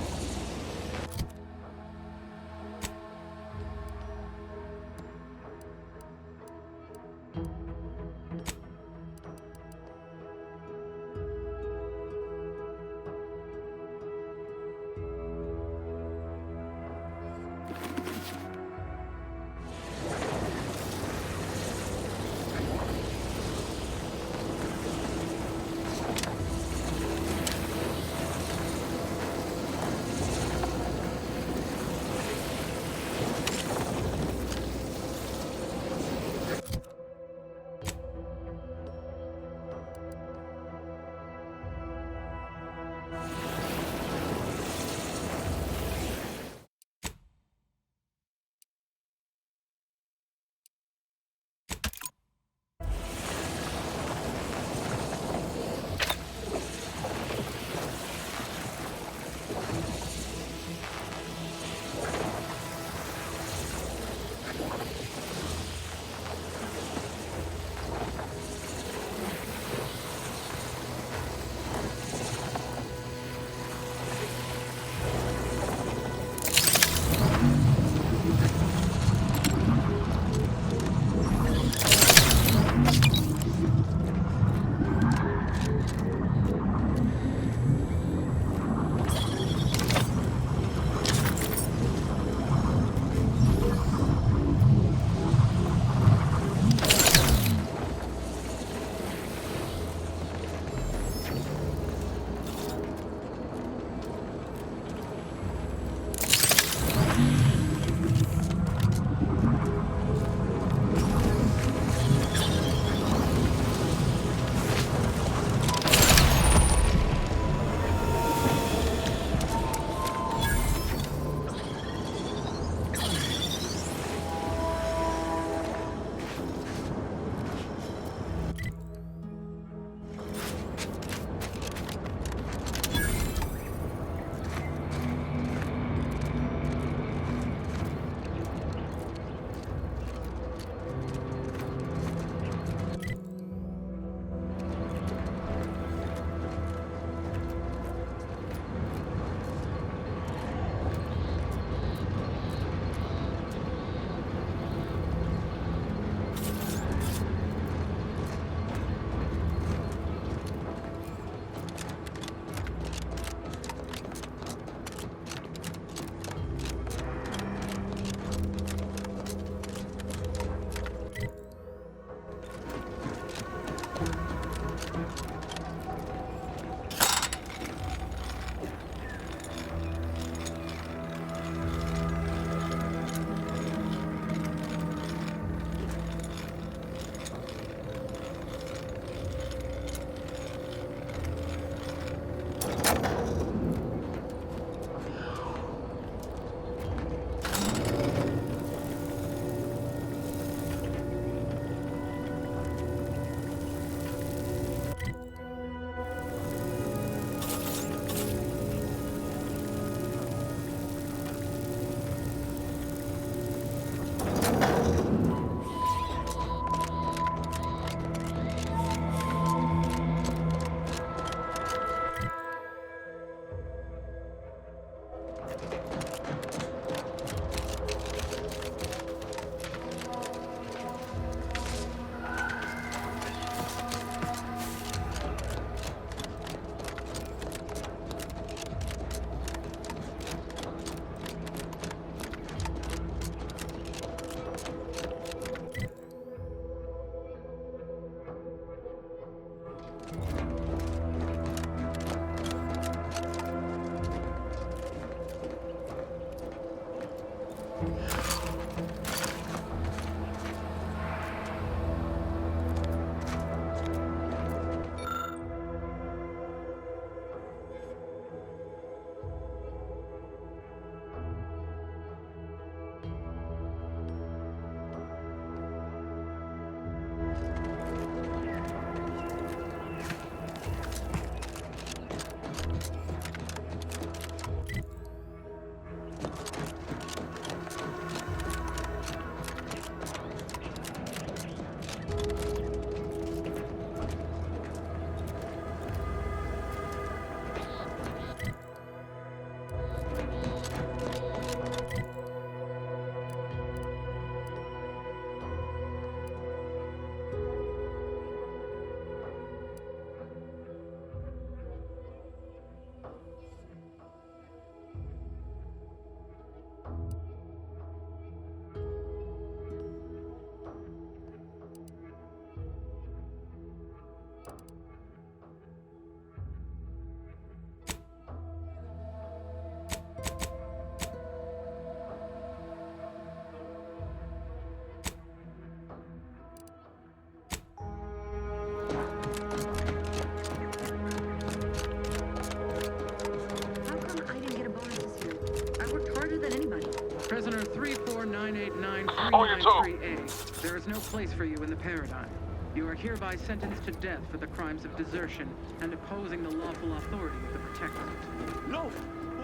Prisoner 349893938A. There is no place for you in the paradigm. You are hereby sentenced to death for the crimes of desertion and opposing the lawful authority of the Protectorate. No!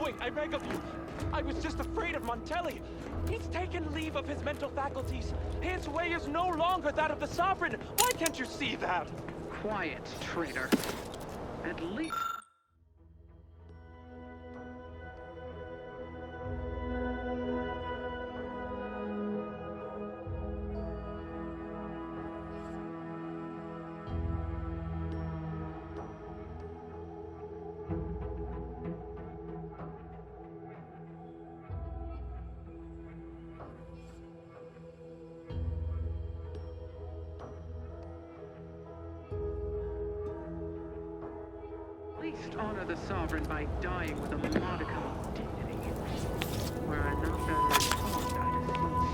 Wait, I beg of you! I was just afraid of Montelli! He's taken leave of his mental faculties! His way is no longer that of the Sovereign! Why can't you see that? Quiet, traitor. At least... honor the Sovereign by dying with a modicum of dignity. Were I not better informed, I'd assume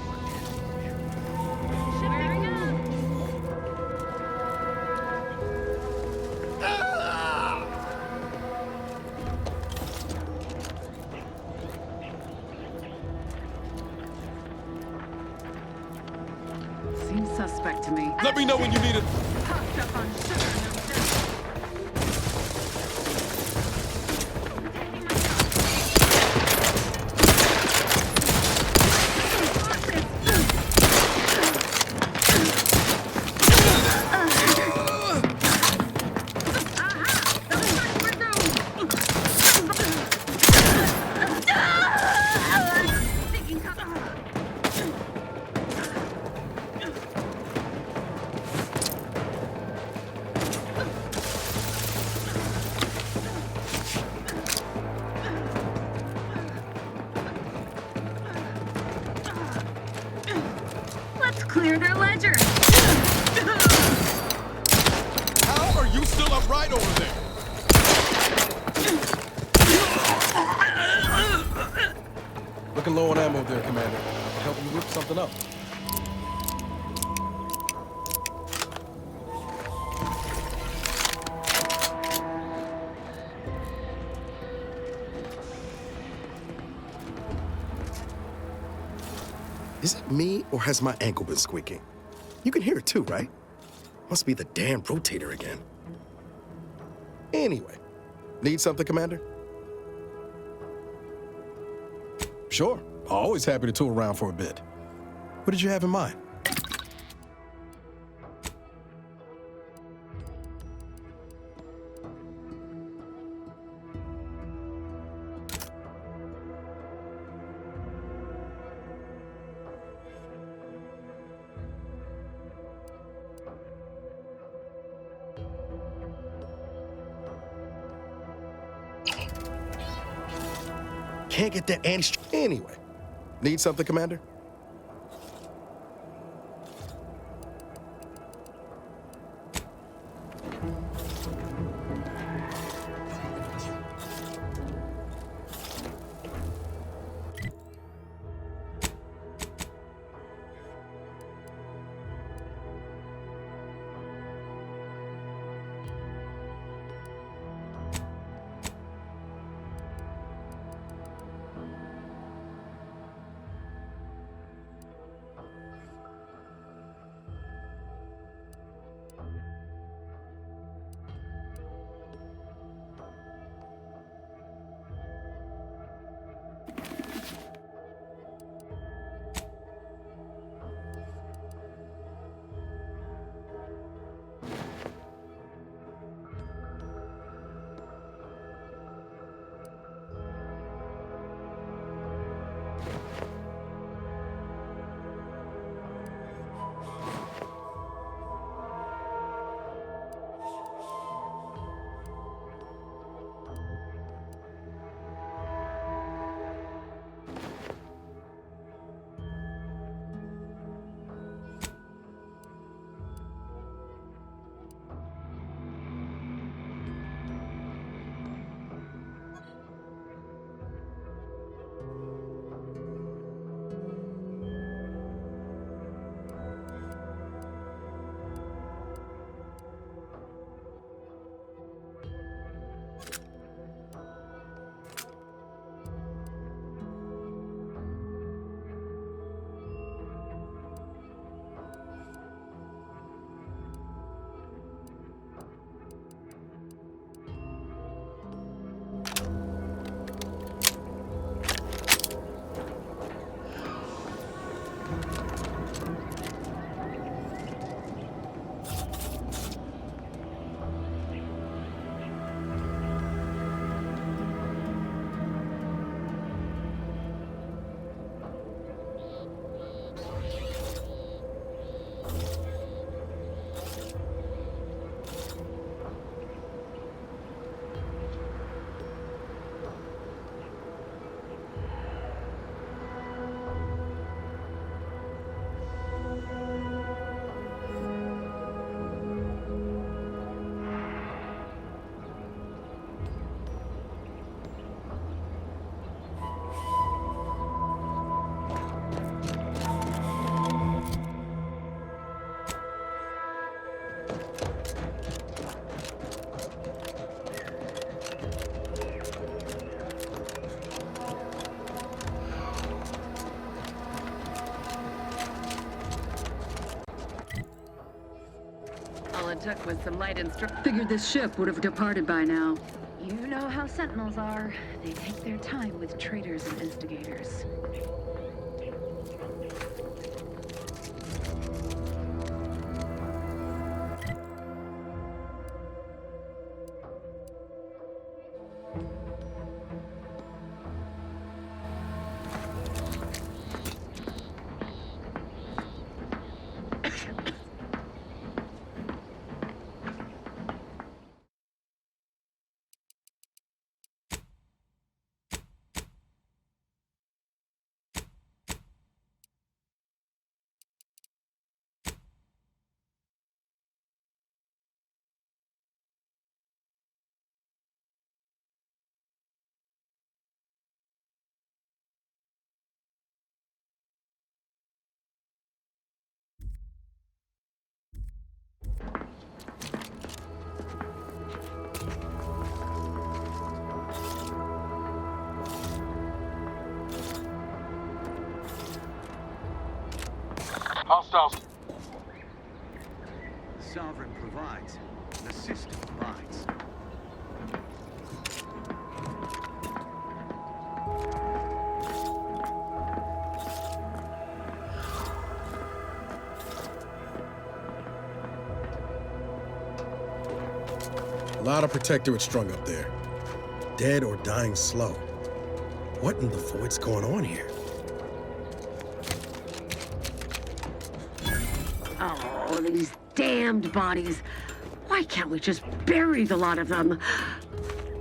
Seems suspect to me. Let me know when you need it. Puffed up on sugar, no doubt. Clear their ledger. How are you still upright over there? Looking low on ammo there, Commander. I'll help you whip something up. Is it me, or has my ankle been squeaking? You can hear it too, right? Must be the damn rotator again. Anyway, need something, Commander? Sure. Always happy to tool around for a bit. What did you have in mind? Can't get that anyway. Need something, Commander? took was some light instruction. Figured this ship would have departed by now. You know how Sentinels are. They take their time with traitors and instigators. Hostiles. Sovereign provides. The system provides. A lot of protectorate strung up there. Dead or dying slow. What in the void's going on here? Oh, these damned bodies. Why can't we just bury the lot of them?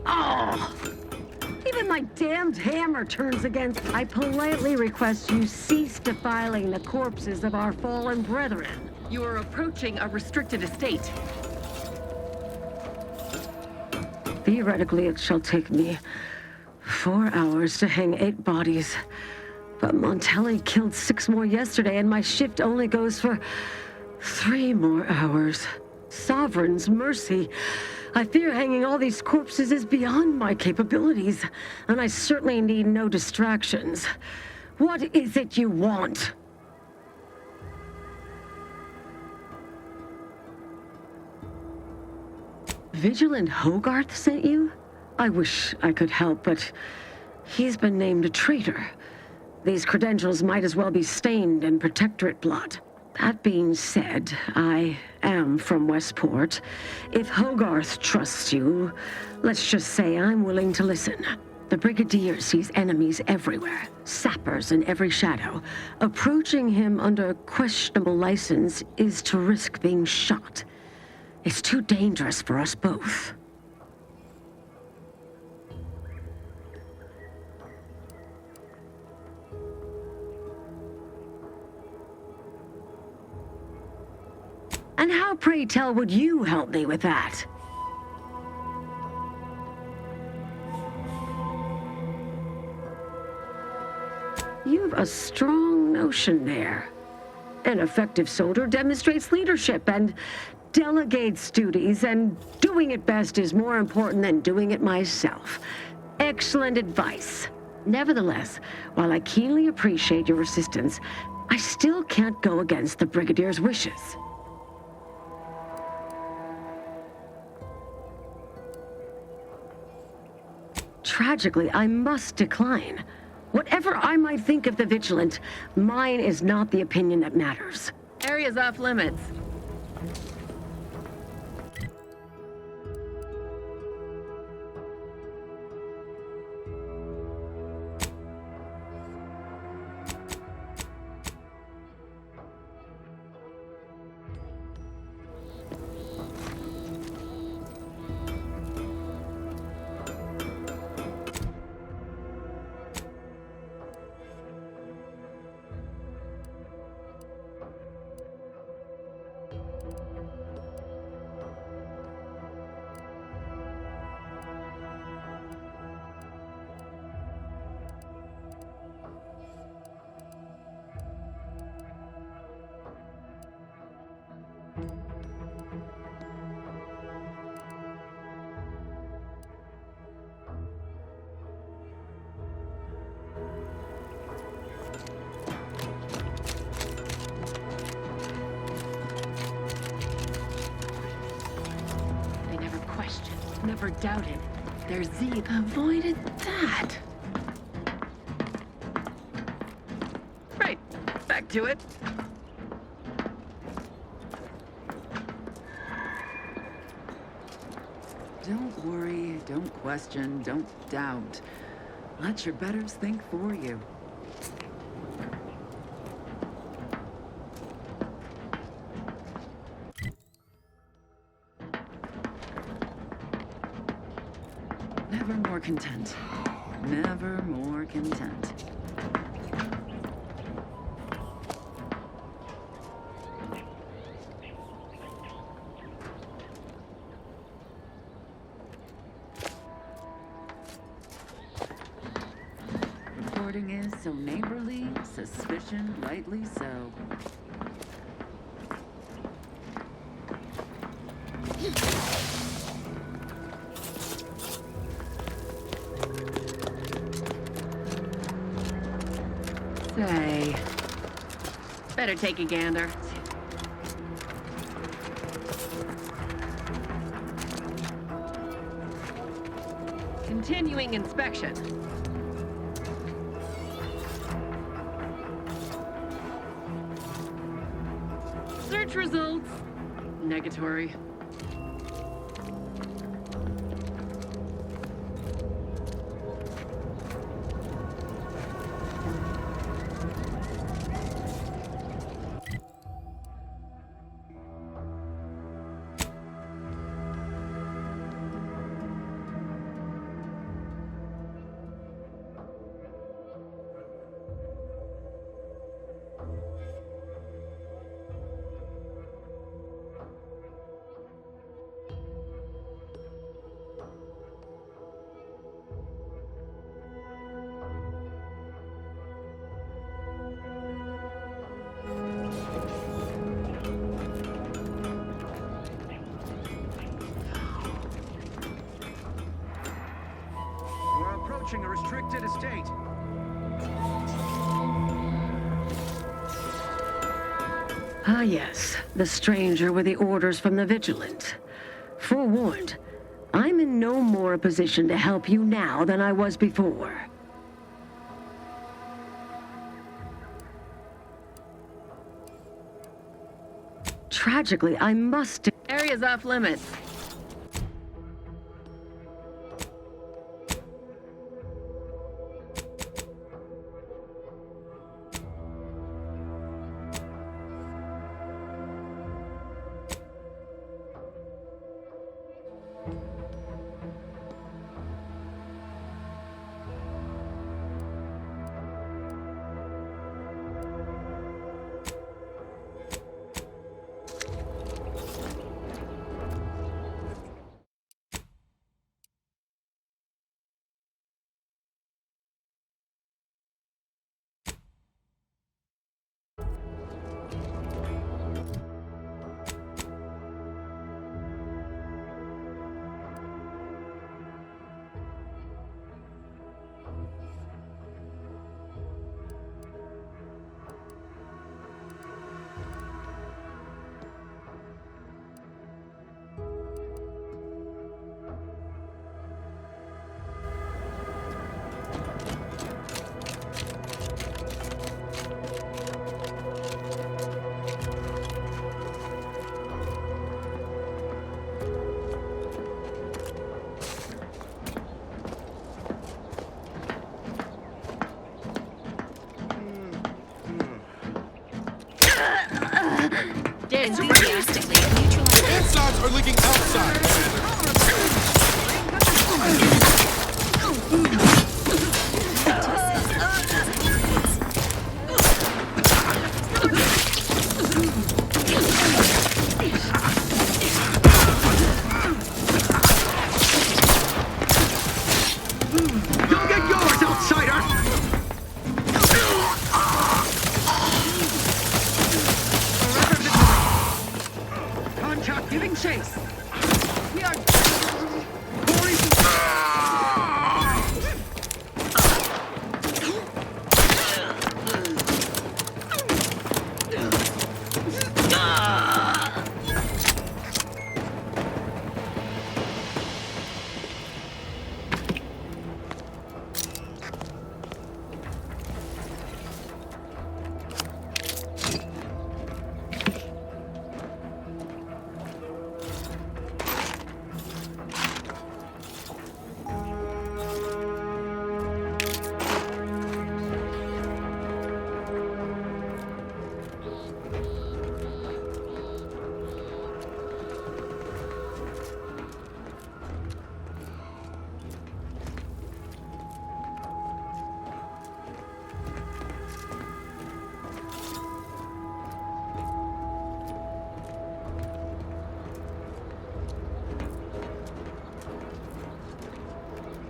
Oh, even my damned hammer turns against. I politely request you cease defiling the corpses of our fallen brethren. You are approaching a restricted estate. Theoretically, it shall take me 4 hours to hang 8 bodies. But Montelli killed 6 more yesterday, and my shift only goes for 3 more hours. Sovereign's mercy. I fear hanging all these corpses is beyond my capabilities, and I certainly need no distractions. What is it you want? Vigilant Hogarth sent you? I wish I could help, but he's been named a traitor. These credentials might as well be stained in Protectorate blood. That being said, I am from Westport. If Hogarth trusts you, let's just say I'm willing to listen. The Brigadier sees enemies everywhere, sappers in every shadow. Approaching him under questionable license is to risk being shot. It's too dangerous for us both. And how, pray tell, would you help me with that? You've a strong notion there. An effective soldier demonstrates leadership and delegates duties, and doing it best is more important than doing it myself. Excellent advice. Nevertheless, while I keenly appreciate your assistance, I still can't go against the Brigadier's wishes. Tragically, I must decline. Whatever I might think of the Vigilant, mine is not the opinion that matters. Area's off limits. never doubted. Their Z Avoided that. Right, back to it. Don't worry, don't question, don't doubt. Let your betters think for you. Never more content. Never more content. Reporting is so neighborly, suspicion rightly so. Say, better take a gander. Continuing inspection. Search results. Negatory. We're approaching a restricted estate. Ah, yes. The stranger with the orders from the Vigilant. Forewarned, I'm in no more a position to help you now than I was before. Tragically, I must... Area's off limits. Enthusiastically neutralized. Insides are leaking outside. Go get yours, outsider! Contact giving chase. We are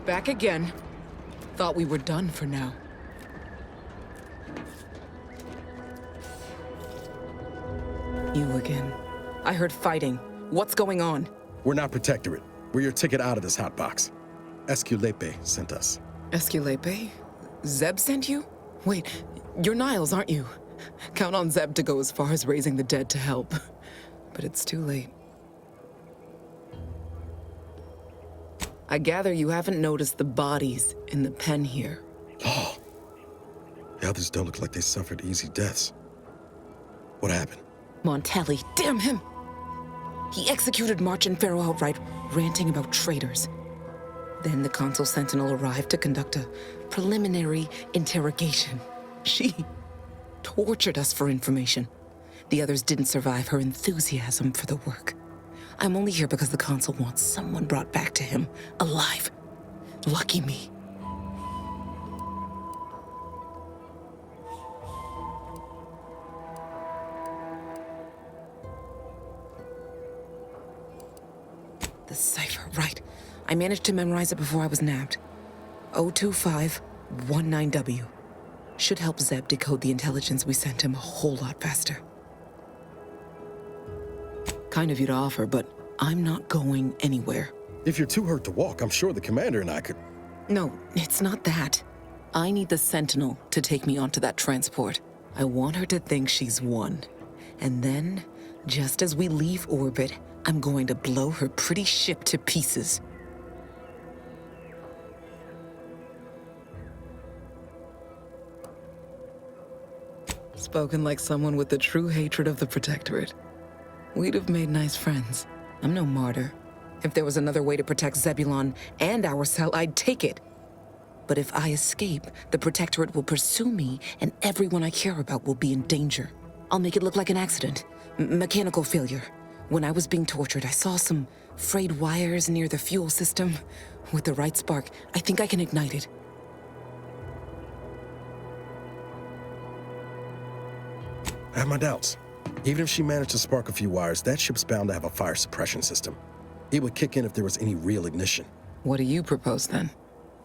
Back again. Thought we were done for now. You again. I heard fighting. What's going on? We're not Protectorate. We're your ticket out of this hotbox. Esculepe sent us. Esculepe? Zeb sent you? Wait, you're Niles, aren't you? Count on Zeb to go as far as raising the dead to help. But it's too late. I gather you haven't noticed the bodies in the pen here. Oh. The others don't look like they suffered easy deaths. What happened? Montelli, damn him! He executed March and Pharaoh outright, ranting about traitors. Then the Consul Sentinel arrived to conduct a preliminary interrogation. She tortured us for information. The others didn't survive her enthusiasm for the work. I'm only here because the Consul wants someone brought back to him, alive. Lucky me. The cipher, right. I managed to memorize it before I was nabbed. 02519W. Should help Zeb decode the intelligence we sent him a whole lot faster. Kind of you to offer, but I'm not going anywhere. If you're too hurt to walk, I'm sure the commander and I could... No, it's not that. I need the Sentinel to take me onto that transport. I want her to think she's won. And then, just as we leave orbit, I'm going to blow her pretty ship to pieces. Spoken like someone with the true hatred of the Protectorate. We'd have made nice friends. I'm no martyr. If there was another way to protect Zebulon and our cell, I'd take it. But if I escape, the Protectorate will pursue me, and everyone I care about will be in danger. I'll make it look like an accident. Mechanical failure. When I was being tortured, I saw some frayed wires near the fuel system. With the right spark, I think I can ignite it. I have my doubts. Even if she managed to spark a few wires, that ship's bound to have a fire suppression system. It would kick in if there was any real ignition. What do you propose, then?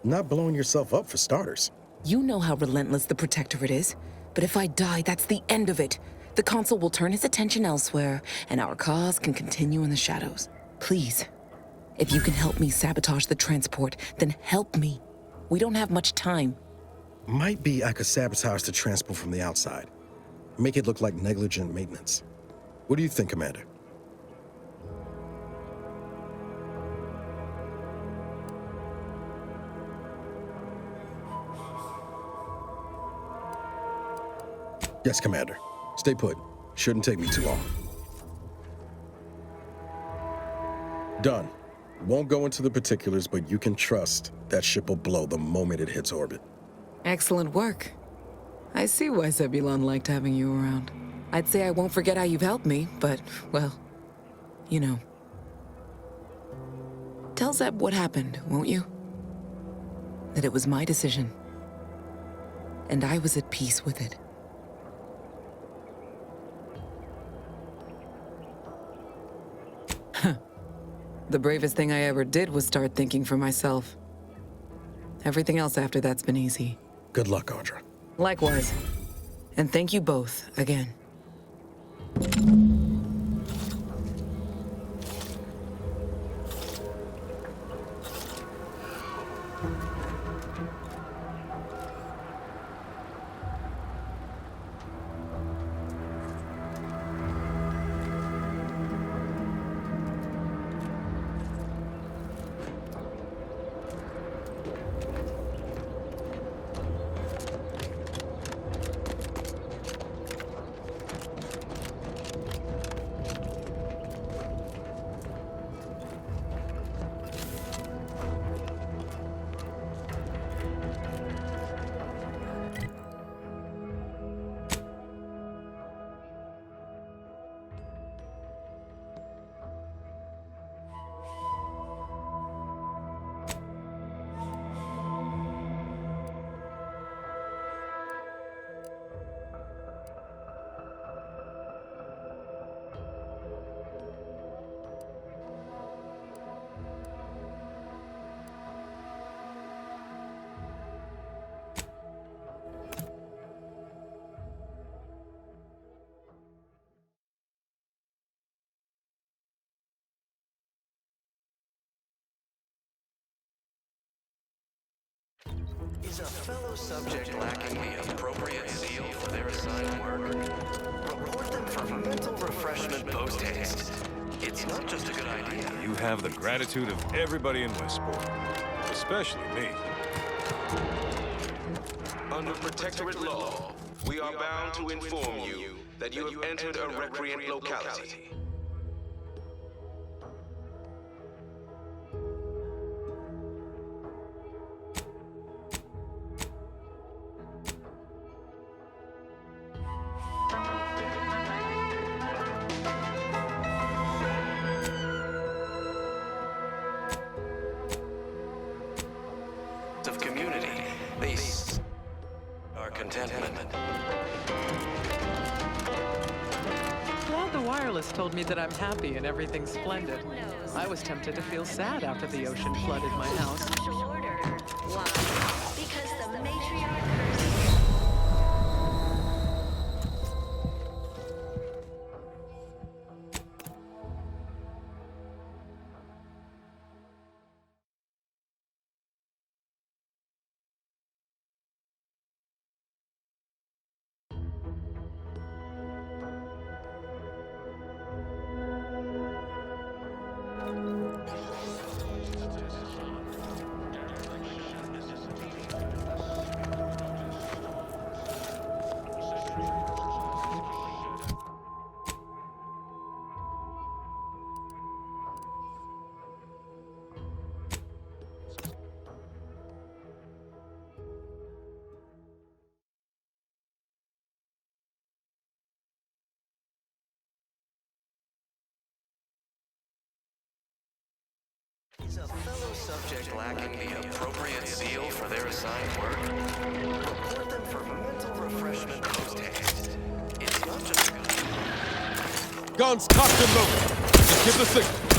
Not blowing yourself up, for starters. You know how relentless the Protectorate is. But if I die, that's the end of it. The Consul will turn his attention elsewhere, and our cause can continue in the shadows. Please, if you can help me sabotage the transport, then help me. We don't have much time. Might be I could sabotage the transport from the outside. Make it look like negligent maintenance. What do you think, Commander? Yes, Commander. Stay put. Shouldn't take me too long. Done. Won't go into the particulars, but you can trust that ship will blow the moment it hits orbit. Excellent work. I see why Zebulon liked having you around. I'd say I won't forget how you've helped me, but, well, you know. Tell Zeb what happened, won't you? That it was my decision. And I was at peace with it. The bravest thing I ever did was start thinking for myself. Everything else after that's been easy. Good luck, Audra. Likewise. And thank you both again. Is a fellow subject lacking the appropriate zeal for their assigned work? Report them for mental refreshment post-haste. It's not just a good idea. You have the gratitude of everybody in Westport, especially me. Under Protectorate law, we are bound to inform you that you have entered a recreant locality. Of community, they are contentment. Glad the wireless told me that I'm happy and everything's splendid. I was tempted to feel sad after the ocean flooded my house. Why? Because the matriarch Is a fellow subject lacking the appropriate zeal for their assigned work? Report them for mental refreshment post-haste. It's not just a good idea. Guns cocked and loaded. Just give the signal.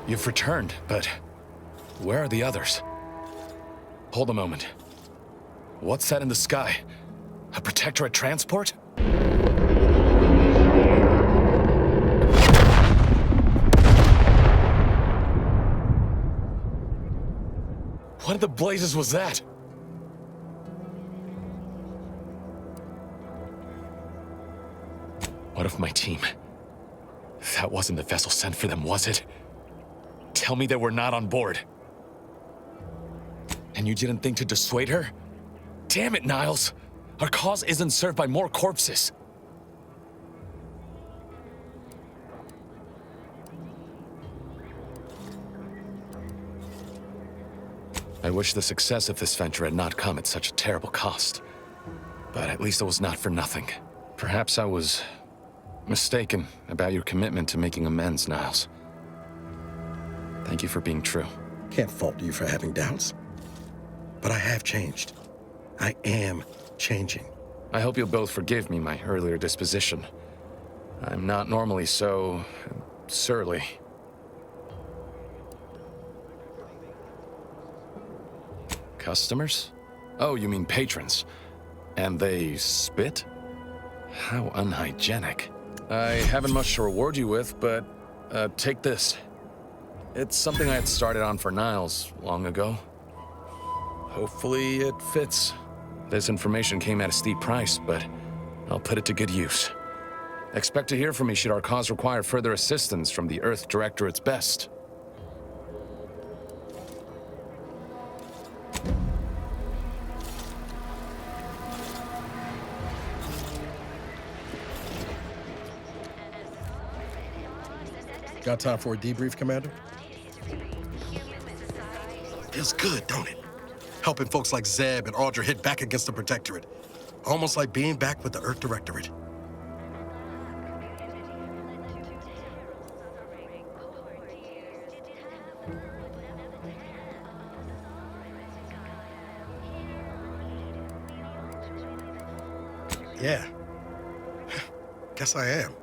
You've returned, but where are the others? Hold a moment. What's that in the sky? A Protectorate transport? What in the blazes was that? What of my team? That wasn't the vessel sent for them, was it? Tell me they were not on board. And you didn't think to dissuade her? Damn it, Niles! Our cause isn't served by more corpses. I wish the success of this venture had not come at such a terrible cost. But at least it was not for nothing. Perhaps I was mistaken about your commitment to making amends, Niles. Thank you for being true. Can't fault you for having doubts. But I have changed. I am changing. I hope you'll both forgive me my earlier disposition. I'm not normally so surly. Customers? Oh, you mean patrons. And they spit? How unhygienic. I haven't much to reward you with, but take this. It's something I had started on for Niles long ago. Hopefully it fits. This information came at a steep price, but I'll put it to good use. Expect to hear from me should our cause require further assistance from the Earth Directorate's best. Got time for a debrief, Commander? Feels good, don't it? Helping folks like Zeb and Audra hit back against the Protectorate. Almost like being back with the Earth Directorate. Yeah. Guess I am.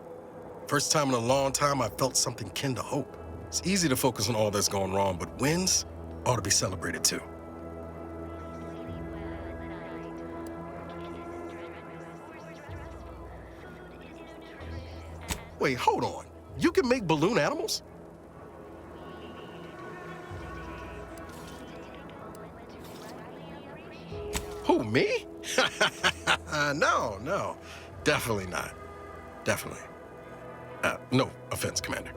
First time in a long time I felt something kin to hope. It's easy to focus on all that's going wrong, but wins ought to be celebrated too. Wait, hold on. You can make balloon animals? Who, me? No. Definitely not. Definitely. No offense, Commander.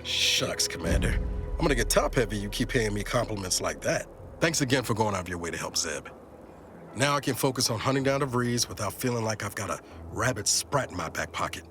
Shucks, Commander. I'm gonna get top-heavy you keep paying me compliments like that. Thanks again for going out of your way to help Zeb. Now I can focus on hunting down the Vrees without feeling like I've got a rabid sprat in my back pocket.